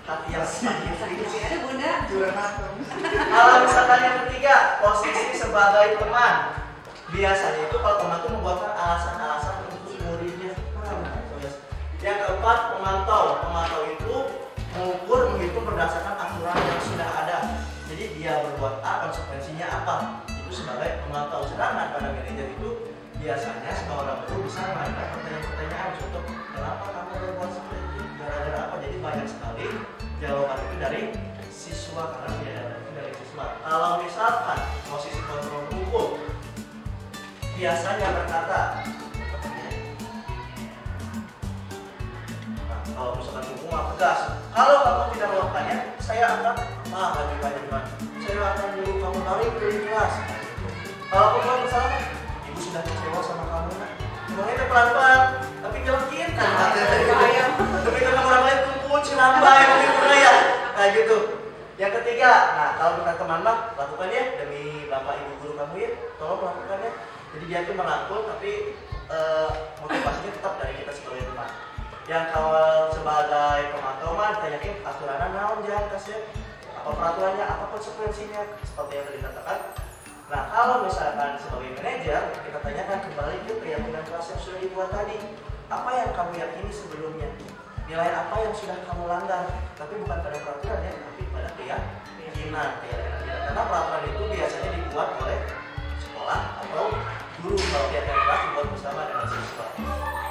Hati yang sakit. Kalau misalkan yang ketiga, posisi sebagai teman. Biasanya itu kalau teman itu membuatkan alasan-alasan untuk muridnya. Yang keempat, pemantau. Pemantau itu mengukur, menghitung berdasarkan aturan yang sudah ada. Jadi dia berbuat A, konsekuensinya apa. Itu sebagai pemantau. Sedangkan pada manajer itu biasanya seorang guru bisa mengajukan pertanyaan-pertanyaan. Contoh, kenapa kamu berbuat seperti itu? Gara-gara apa? Jadi banyak sekali jawaban itu dari siswa, karena dia itu dari siswa. Kalau misalkan posisi kontrol hukum biasanya berkata, nah, kalau misalkan hukum tegas, kalau kamu tidak melakukannya saya akan saya akan nyuruh kamu balik ke kelas. Kalau kamu bersalah, ibu sudah kecewa sama kamu. Ngomongnya itu pelan-pelan, tapi jelekin kan. Tapi kalau orang lain kumpul cilambai begitu ya. Kayak gitu. Yang ketiga, nah kalau bukan teman mah lakukan ya demi bapak ibu guru kamu ya, tolong lakukan ya. Jadi dia tuh merangkul tapi motivasinya tetap dari kita sebagai teman. Yang kalau sebagai pemantau mah ditanyakin aturannya naon jangan kasih apa peraturannya, apa konsekuensinya seperti yang tadi dikatakan. Nah kalau misalkan sebagai manajer kita tanyakan kembali ke keyakinan kelas yang sudah dibuat tadi, apa yang kamu yakini sebelumnya, nilai apa yang sudah kamu langgar, tapi bukan pada peraturan ya, tapi pada keyakinan. Karena peraturan itu biasanya dibuat oleh sekolah atau guru, kalau keyakinan kelas dibuat bersama dengan siswa.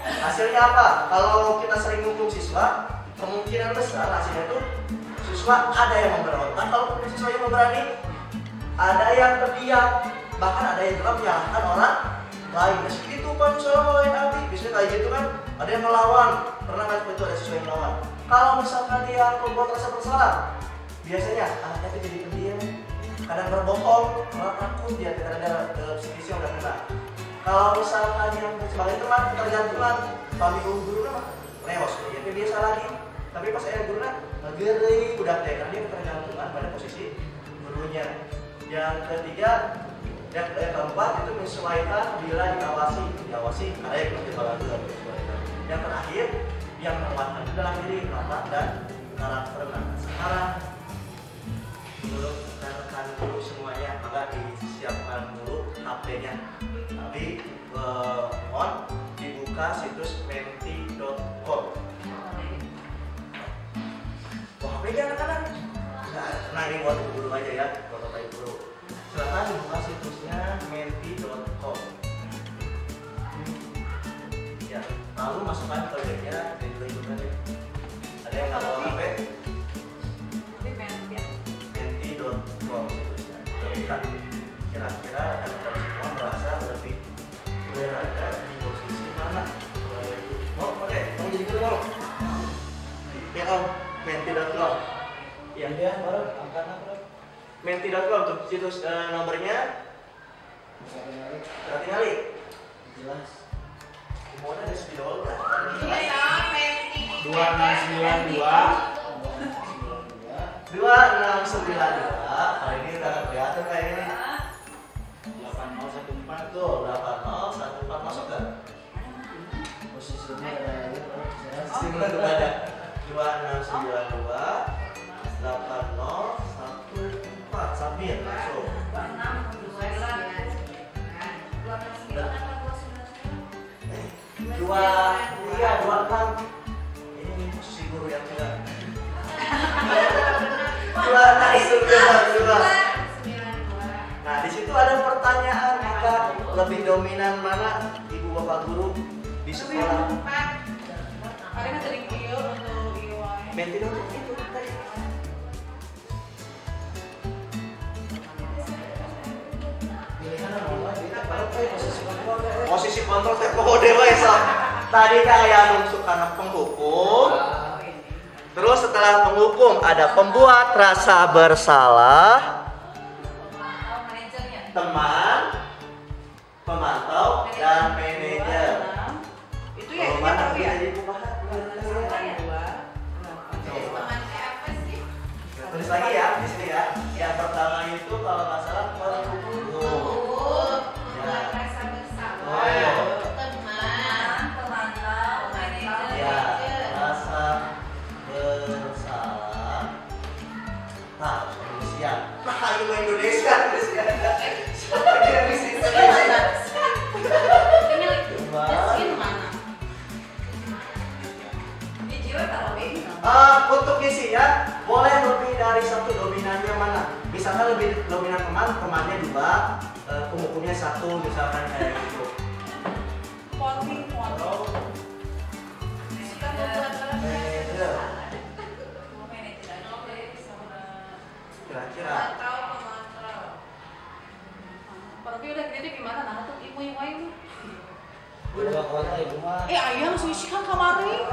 Hasilnya apa? Kalau kita sering menghukum siswa, kemungkinan besar hasilnya itu siswa ada yang memberontak, kalau siswa yang memberani, ada yang terdiam, bahkan ada yang juga menyalahkan orang lain. Meski itu kan misalnya ngelawan Abi, biasanya kayak gitu kan, ada yang melawan. Pernah kan itu ada siswa yang melawan. Kalau misalkan dia membuat rasa bersalah, biasanya anaknya itu jadi pendiam, kadang berbohong, malah takut dia terhadap psikisnya udah kena. Kalau misalkan yang sebagai teman ketergantungan, kami guru mah lewat jadi biasa lagi. Tapi pas saya guru ngegeri udah deh, karena dia ketergantungan pada posisi gurunya. Yang ketiga, yang keempat itu menyesuaikan bila diawasi ada yang lebih bagus. Yang terakhir, yang menguatkan dalam diri watak dan karakter. Nah, sekarang menurut rekan guru semuanya, maka disiapkan dulu HP-nya. Tapi mohon dibuka situs menti.com. Wah, HP-nya anak-anak. Nah, ini buat guru aja ya, buat bapak ibu guru. Silahkan dibuka situsnya menti.com. Ya, lalu masukkan kodenya dan juga ikutannya. Ada yang nggak bawa HP? Menti.com situsnya. Kira-kira anak-anak semua merasa lebih berada di posisi mana? Mau pakai? Mau jadi guru mau? Ya om, menti.com. Ya, dia baru angkatnya berapa? Menti.com tuh situs nomornya. Tinggali. Jelas. Mau ada spidol lah. 2692. Kali ini udah kelihatan kayak ini. 8014 tuh, 8014 masuk kan? Posisinya ada itu. Posisinya tuh ada 2692 8014 Sabir masuk. 26 ini posisi guru yang tidak. 2692. Nah di situ ada pertanyaan, maka lebih dominan mana ibu bapak guru di sekolah? Ada kan sering video untuk UI. Menti dong itu tadi. Pilihan apa? Posisi kontrol teh kode wae sok. Tadi kayak nungsuk karena penghukum. Terus setelah penghukum ada pembuat rasa bersalah, teman, pemantau, dan manajer. Itu ya Kalau mana ya. jadi pembahasan? Tulis lagi ya di sini ya. Yang pertama itu kalau nggak salah penghukum. Ya. Nah, Indonesia. Nah, Indonesia. Untuk isinya boleh lebih dari satu, dominannya mana? Misalkan lebih dominan temannya 2, penghukumnya 1, misalkan kayak gitu. Kira-kira. Tapi udah gede gimana? Nah, tuh ibu-ibu ini. Udah kota ibu mah. Ayang sih kan kamari.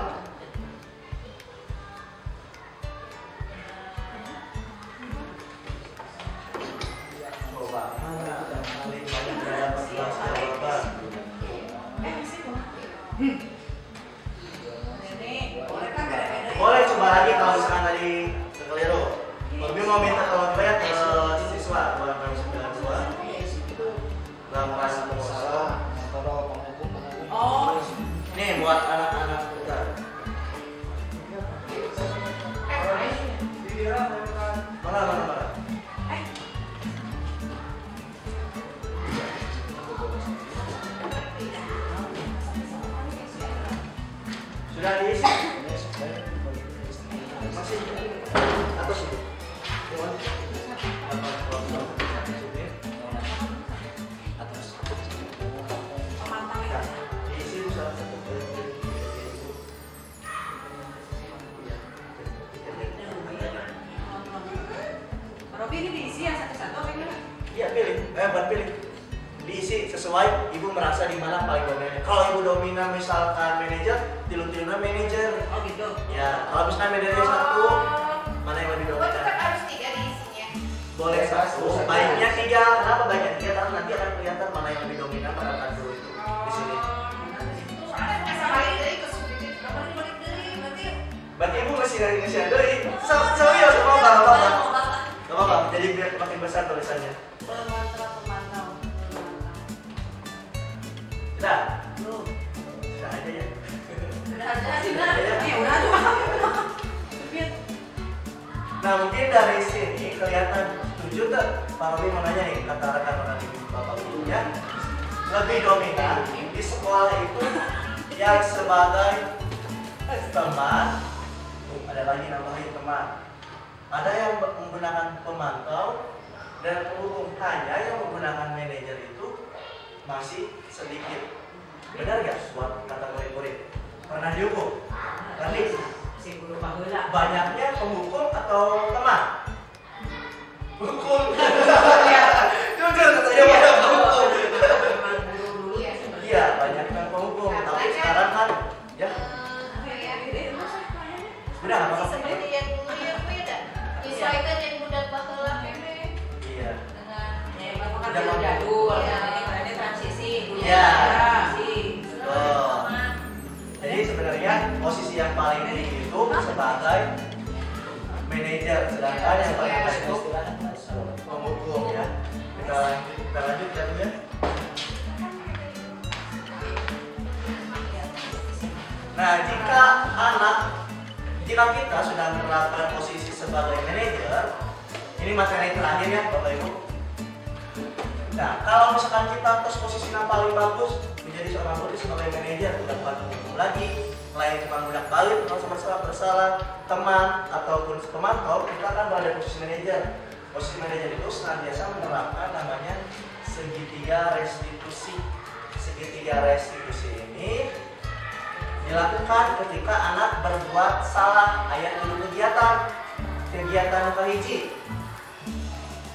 Robi ini diisi yang satu-satu apa gimana? Iya, buat pilih. Diisi sesuai ibu merasa di mana paling dominan. Kalau ibu dominan misalkan manajer, tilu-tilunya manajer. Oh gitu. Ya, kalau misalkan manajer satu, mana yang lebih Oh, dominan? tetap harus 3 diisinya. Boleh satu, baiknya 3. Kenapa baiknya 3? Karena nanti akan kelihatan mana yang lebih dominan pada dulu itu di sini. Soalnya bisa balik dari kesulitan, nggak boleh balik dari berarti. Berarti ibu masih ada doi. Saya sama apa? Gak apa-apa, jadi biar makin besar tulisannya. Pemantau. Sudah? Sudah aja ya. Udah aja. Iya, udah tuh. Nah, mungkin dari sini kelihatan setuju tuh Pak Robi mau nanya nih, kata rekan-rekan ibu bapak gurunya lebih dominan di sekolah itu yang sebagai teman. Ada lagi nambahin teman. Ada yang menggunakan pemantau dan penghubung. Hanya yang menggunakan manajer itu masih sedikit. Benar nggak buat kategori murid? Pernah dihukum? Tadi Si guru baheula. banyaknya penghukum atau teman? Hukum. Jujur katanya banyak penghukum. Memang guru dulu ya sebenarnya. Iya, banyak yang penghukum. Tapi sekarang kan ya udah nggak apa-apa. Seperti yang dulu ya beda. Menyesuaikan yang budak baheula kene Iya. dengan Ya, bapak kan dulu jadul. Iya. Ini berarti transisi. Dulu Iya. transisi. Betul. Jadi sebenarnya posisi yang paling tinggi itu sebagai manajer, sedangkan yang paling rendah itu penghukum ya. Kita lanjut ya Bu ya. Nah, jika kita sudah menerapkan posisi sebagai manajer, ini materi terakhir ya Bapak Ibu. Nah, kalau misalkan kita tes posisi yang paling bagus menjadi seorang murid sebagai manajer, udah bukan penghukum lagi, selain cuma budak balik, merasa bersalah, teman ataupun pemantau, kita akan berada di posisi manajer. Posisi manajer itu senantiasa menerapkan namanya segitiga restitusi. Segitiga restitusi ini dilakukan ketika anak berbuat salah. Ayat dulu kegiatan hiji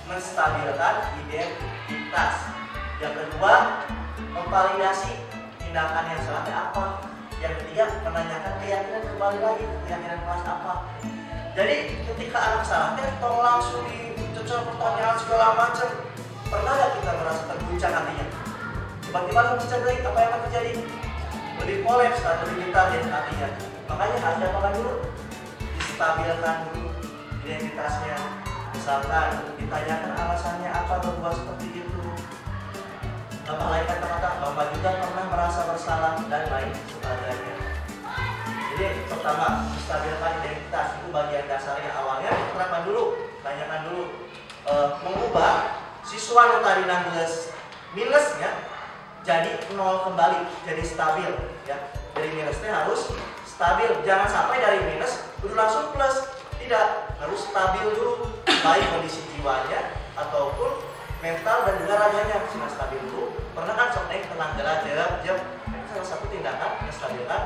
menstabilkan identitas. Yang kedua, memvalidasi tindakan yang salahnya apa. Yang ketiga, menanyakan keyakinan, kembali lagi keyakinan kelas apa. Jadi ketika anak salahnya tolong langsung dicocok pertanyaan segala macam. Pernah gak kita merasa terguncang hatinya? Tiba-tiba mencari apa yang akan terjadi? Lebih kolaps atau lebih vital ya hatinya. Makanya harus diapakan dulu? Distabilkan dulu identitasnya. Misalkan ditanyakan alasannya apa berbuat seperti itu. Bapak lain kata-kata, Bapak juga pernah merasa bersalah dan lain sebagainya. Jadi pertama, stabilkan identitas itu bagian dasarnya. Awalnya terapkan dulu, tanyakan dulu, mengubah siswa yang tadi 16 minusnya jadi 0 kembali, jadi stabil ya. Dari minusnya harus stabil, jangan sampai dari minus udah langsung plus. Tidak, harus stabil dulu, baik kondisi jiwanya ataupun mental dan juga raganya harus stabil dulu. Pernah kan soalnya tenang jalan jam, itu salah satu tindakan menstabilkan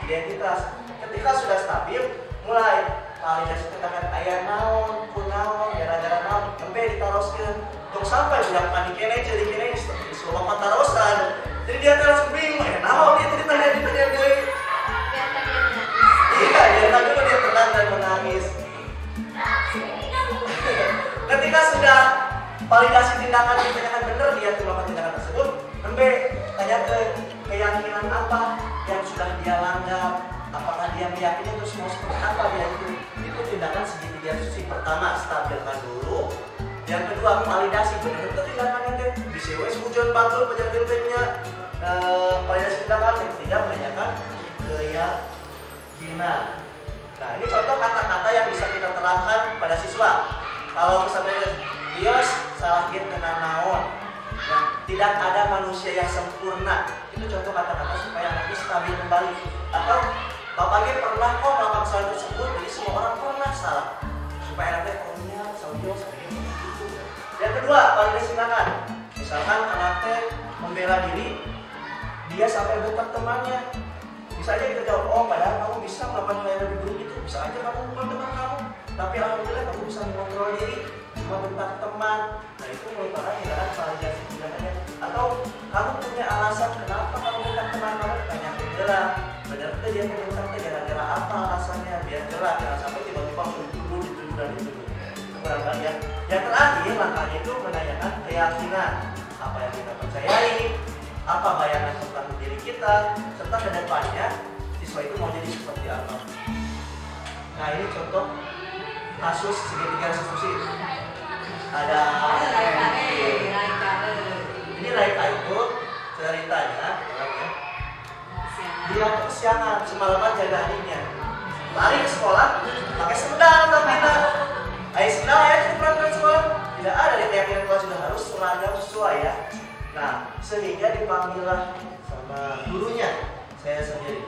identitas. Ketika sudah stabil, mulai validasi tindakan ayah naon, kunaon, gara-gara naon, sampai ditaroskan. Untuk sampai sudah panik kene, jadi kene selama tarosan. Jadi dia langsung bingung, naon itu ditanya dulu. Iya, dia tadi dia tenang dan menangis. Ketika sudah validasi tindakan ditanyakan benar dia melakukan tindakan tersebut, nembe tanya ke keyakinan apa yang sudah dia langgar, apakah dia meyakini terus mau seperti apa dia itu tindakan segitiga restitusi. Pertama stabilkan dulu, yang kedua validasi benar betul tindakan itu di CWS hujan batul penjaga validasi tindakan. Yang ketiga menanyakan keyakinan. Nah, ini contoh kata-kata yang bisa kita terapkan pada siswa. Kalau misalnya bios salah gitu kena naon, yang tidak ada manusia yang sempurna, itu contoh kata-kata supaya anaknya stabil kembali. Atau bapaknya pernah kok melakukan kesalahan tersebut, jadi semua orang pernah salah, supaya anaknya oh iya, Yang kedua, validasi tindakan. Misalkan anaknya membela diri, dia sampai bukan temannya. Bisa aja kita jawab, oh padahal kamu bisa melakukan hal yang lebih buruk itu. Bisa aja kamu bukan teman kamu, tapi alhamdulillah kamu bisa mengontrol diri, cuma bentak teman. Nah itu merupakan tindakan validasi tindakannya. Atau kamu punya alasan kenapa kamu bentak teman kamu, banyak gerak. Benar tuh dia bentak gara-gara apa alasannya, biar gerak, jangan sampai tiba-tiba dituduh dan dituduh. Itu barangkali ya. Yang terakhir langkahnya itu menanyakan keyakinan, apa yang kita percayai, apa bayangan tentang diri kita, serta ke depannya siswa itu mau jadi seperti apa. Nah ini contoh kasus segitiga restitusi. Ada ini Raika itu ceritanya orangnya dia kesiangan semalaman jaga adiknya, lari ke sekolah pakai sendal tapi ayo sendal ya cukup peraturan sekolah tidak ada di keyakinan kelas sudah harus seragam sesuai ya. Nah sehingga dipanggillah sama gurunya saya sendiri.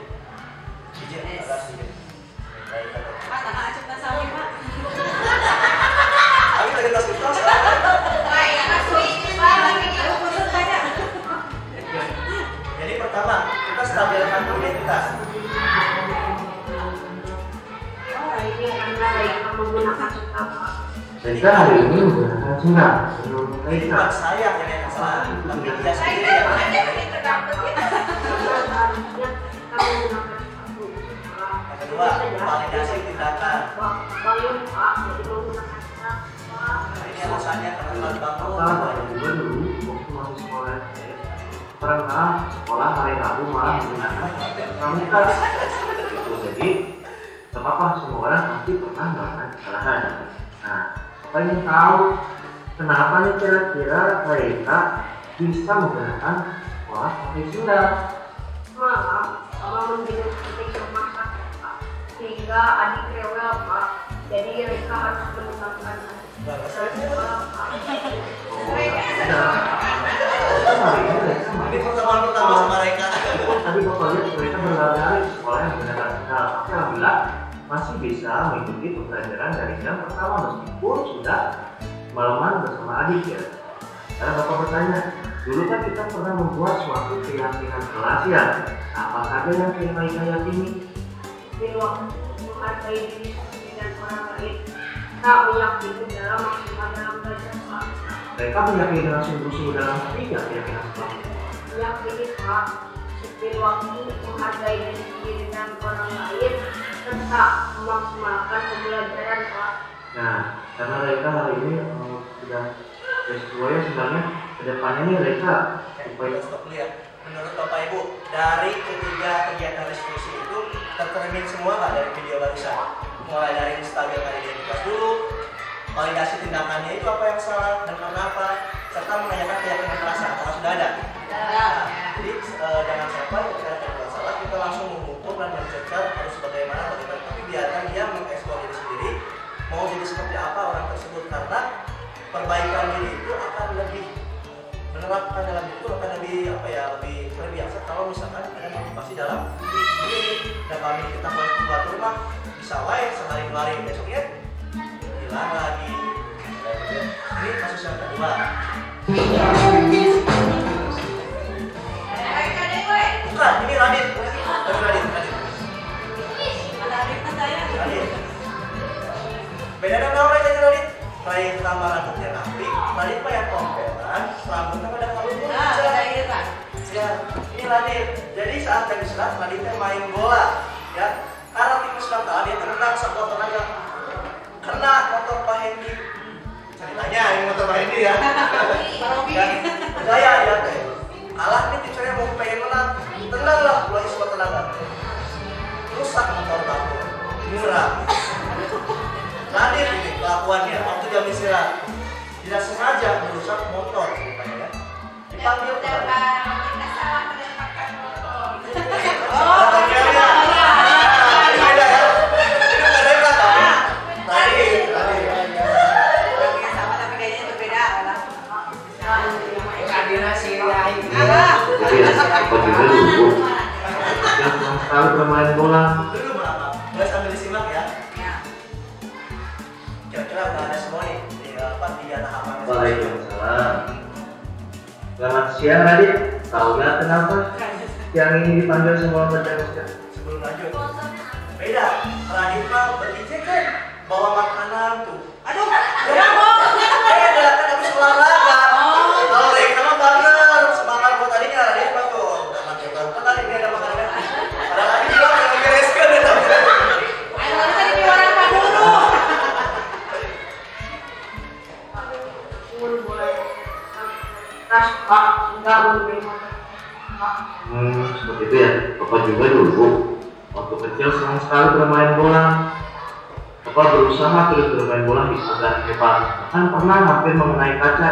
Izin agak sedikit. Pak, tanah acep tak sawi Pak. Tapi tadi tas kita Jadi pertama kita stabilkan identitas. Saya hari ini menggunakan sendal. Ini bukan saya yang salah, tapi dia sendiri yang Yang kedua, validasi tindakan. Nah, ini alasannya karena telat bangun. Dulu waktu masih sekolah pernah sekolah hari Rabu malah menggunakan pramuka. Jadi apa semua orang pasti pernah melakukan kesalahan. Nah, apa ingin tahu kenapa nih kira-kira mereka bisa menggunakan sekolah pakai sendal? Maaf, kalau menjadi seperti memasak Pak, sehingga adik rewel Pak, jadi mereka harus menggunakan Ini pertemuan-pertama sama mereka. Tadi Bapak lihat mereka berlari-lari di sekolah yang menggunakan sendal. Tapi alhamdulillah masih bisa mengikuti pembelajaran dari jam pertama meskipun sudah malaman bersama adik ya. Karena Bapak bertanya, dulu kan kita pernah membuat suatu keyakinan kelas ya. Apa saja yang kita yakini? di waktu menghargai diri sendiri dan orang lain, tak meyakini dalam maksimal dalam belajar Pak. Mereka meyakini dengan sungguh-sungguh dalam hati ya keyakinan seperti itu. Meyakini Pak, di waktu menghargai diri sendiri dan orang lain, serta memaksimalkan pembelajaran Pak. Nah, karena mereka hari ini sudah S2 ya sebenarnya kedepannya nih mereka Supaya stop lihat. Menurut Bapak Ibu, dari ketiga kegiatan restitusi itu tercermin semua nggak dari video barusan? Mulai dari menstabilkan identitas dulu, validasi tindakannya itu apa yang salah dan kenapa, serta menanyakan keyakinan perasaan apakah sudah ada. Nah, jadi jangan sampai ketika ada salah kita langsung menghukum dan mencecar harus bagaimana, tapi biarkan dia mengeksplor diri sendiri mau jadi seperti apa orang tersebut, karena perbaikan diri itu akan lebih menerapkan dalam itu akan lebih terbiasa kalau misalkan ada motivasi dalam diri sendiri. Dan kami kita buat rumah bisa wae sehari dua hari besoknya hilang lagi. Ini kasus yang kedua. Bukan, ini Radit. Beda dengan orang yang Radit. Radit tambah rambutnya rapi, Radit mah yang kompetan, rambutnya pada kalung aja. Ya, ini Radit. Jadi saat lagi serat, Raditnya main bola, ya. Karena tikus nakal, dia tendang sekuat tenaga. Kena motor Pak Hendy. Ceritanya ini motor Pak Hendy ya. Dan gaya ya. Kalah nih tim saya mau pengen menang, tendanglah dua sekuat tenaga. Rusak motor Bapak. Murah. Radit ini kelakuannya waktu jam istirahat tidak sengaja merusak motor ceritanya ya. Dipanggil Kalau bermain bola dulu berapa? Boleh sambil disimak ya. Kira-kira udah ada semua nih. Waalaikumsalam. Selamat siang Radit. Tahu nggak kenapa siang ini dipanggil semua berjalan? Sebelum lanjut, beda. Radit mah berarti kan bawa makanan tuh. Aduh, beda kan habis olahraga. Kalau Rek sama banget semangat buat tadinya Radit mah tuh. Udah makan baru kan tadi dia ada makanan. Ada lagi juga yang bereskan ya tapi. Ayo tadi di orang Pak dulu. Seperti itu ya. Bapak juga dulu waktu kecil senang sekali bermain bola. Bapak berusaha terus bermain bola agar hebat. Bahkan pernah hampir mengenai kaca.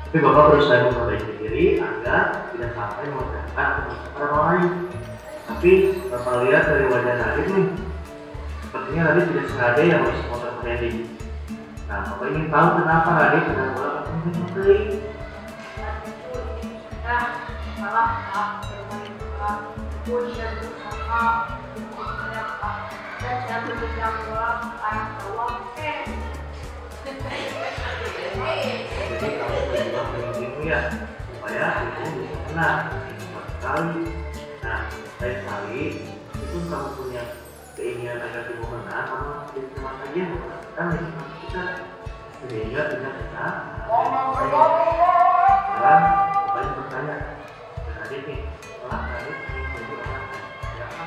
Tapi Bapak berusaha memperbaiki diri agar tidak sampai memecahkan kepada orang lain. Tapi Bapak lihat dari wajah Radit nih, sepertinya Radit tidak sengaja yang harus motor Randy. Nah, Bapak ingin tahu kenapa Radit sedang bola penting. Salah bermain bola, saya berusaha untuk mendapat dan saya menendang bola ke arah bawah. Jadi kamu juga begini ya, supaya itu bisa kena cepat sekali. Nah, lain kali itu kamu punya keinginan agar timu menang, kamu jadi teman saja memperhatikan lingkungan kita sehingga tidak kena. Sekarang Bapak bertanya, Radit nih, setelah Radit ingin menjadi orang siapa?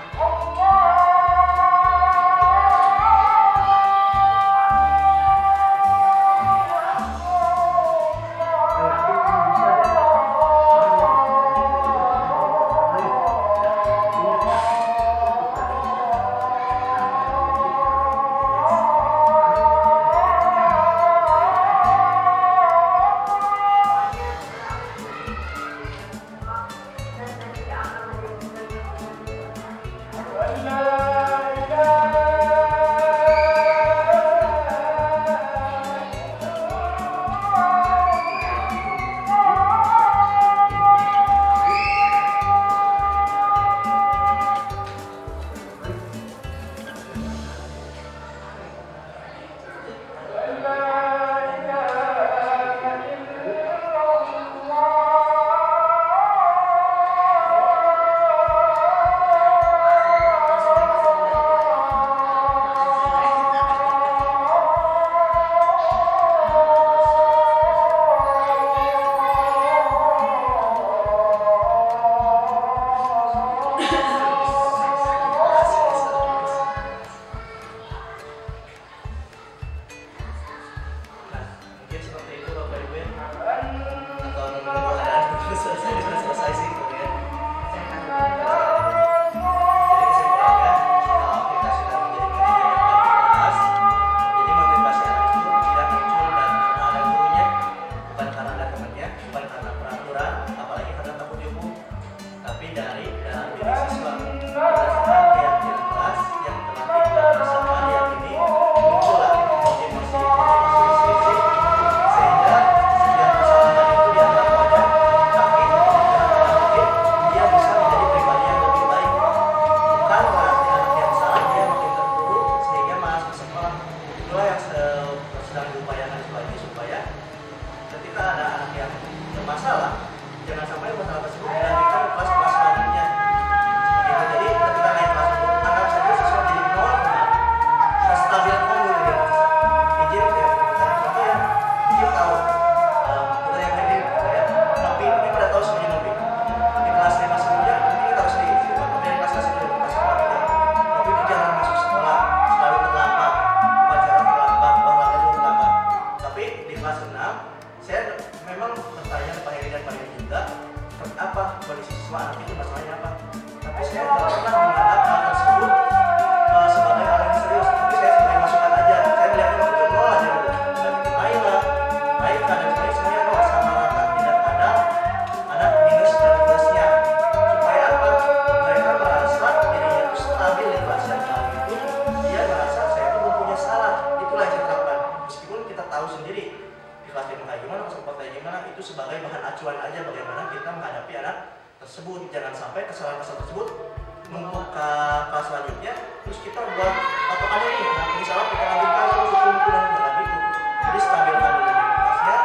misalnya kita lanjutkan terus hukum dan lagi itu. Jadi stabilkan dulu identitasnya,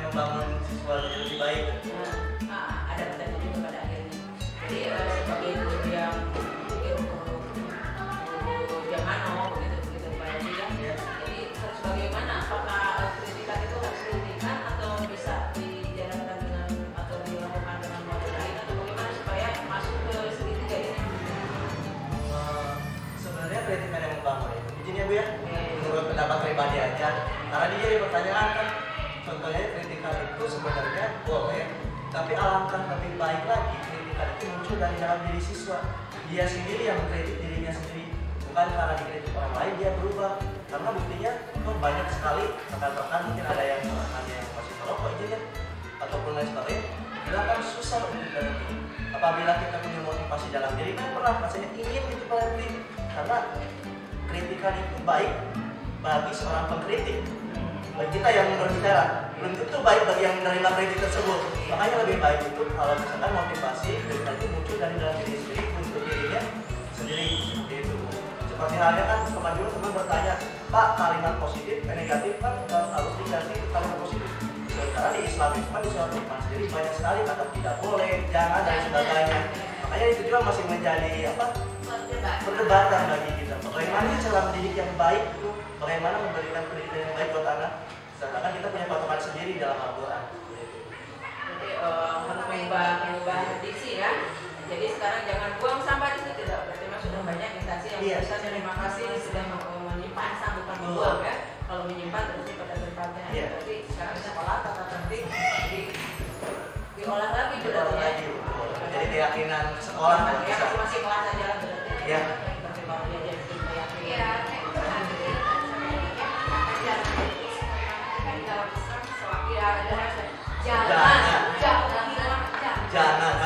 membangun siswa lebih baik? Ada pertanyaan juga pada akhirnya. Jadi sebagai guru yang mungkin Jamano begitu Pak Haji ya. Jadi harus bagaimana? Apakah kritikan itu harus kritikan atau bisa dijalankan dengan atau dilakukan dengan model lain atau bagaimana supaya masuk ke segitiga ini? Sebenarnya kritikan yang membangun itu izin ya Bu ya, menurut pendapat pribadi aja. Karena dia jadi pertanyaan kan, contohnya kritikan itu sebenarnya boleh, tapi alangkah lebih baik lagi kritikan itu muncul dari dalam diri siswa. Dia sendiri yang mengkritik dirinya sendiri, bukan karena dikritik orang lain dia berubah. Karena buktinya banyak sekali rekan-rekan, mungkin ada yang masih merokok izin ya, ataupun lain sebagainya, bilang kan susah untuk berhenti. Apabila kita punya motivasi dalam diri, kan pernah rasanya ingin itu berhenti. Karena kritikan itu baik bagi seorang pengkritik, bagi kita yang berbicara, belum tentu baik bagi yang menerima kritik tersebut. Makanya lebih baik itu kalau misalkan motivasi kritikan itu muncul dari dalam diri sendiri untuk dirinya sendiri. Gitu. Seperti halnya kan kemarin dulu teman bertanya, Pak, kalimat positif dan negatif kan harus diganti kalimat positif. Karena di Islam itu kan di surat Al-Quran sendiri banyak sekali kata tidak boleh, jangan dan sebagainya. Makanya itu juga masih menjadi perdebatan bagi kita. Bagaimana cara mendidik yang baik itu, bagaimana memberikan pendidikan yang baik buat anak. Sedangkan kita punya patokan sendiri dalam Al-Quran. Jadi harus mengubah diksi ya. Jadi sekarang jangan buang sampah di situ, tidak. Berarti mas sudah banyak instansi yang bisa terima kasih sudah menyimpan sampah bukan membuang ya. Kalau menyimpan berarti pada tempatnya. Berarti sekarang sekolah tata tertib diolah lagi berarti ya. Jadi keyakinan sekolah ya masih kelas aja lah berarti. Ya. Seperti baru dia jadi keyakinan. Ya, Jangan.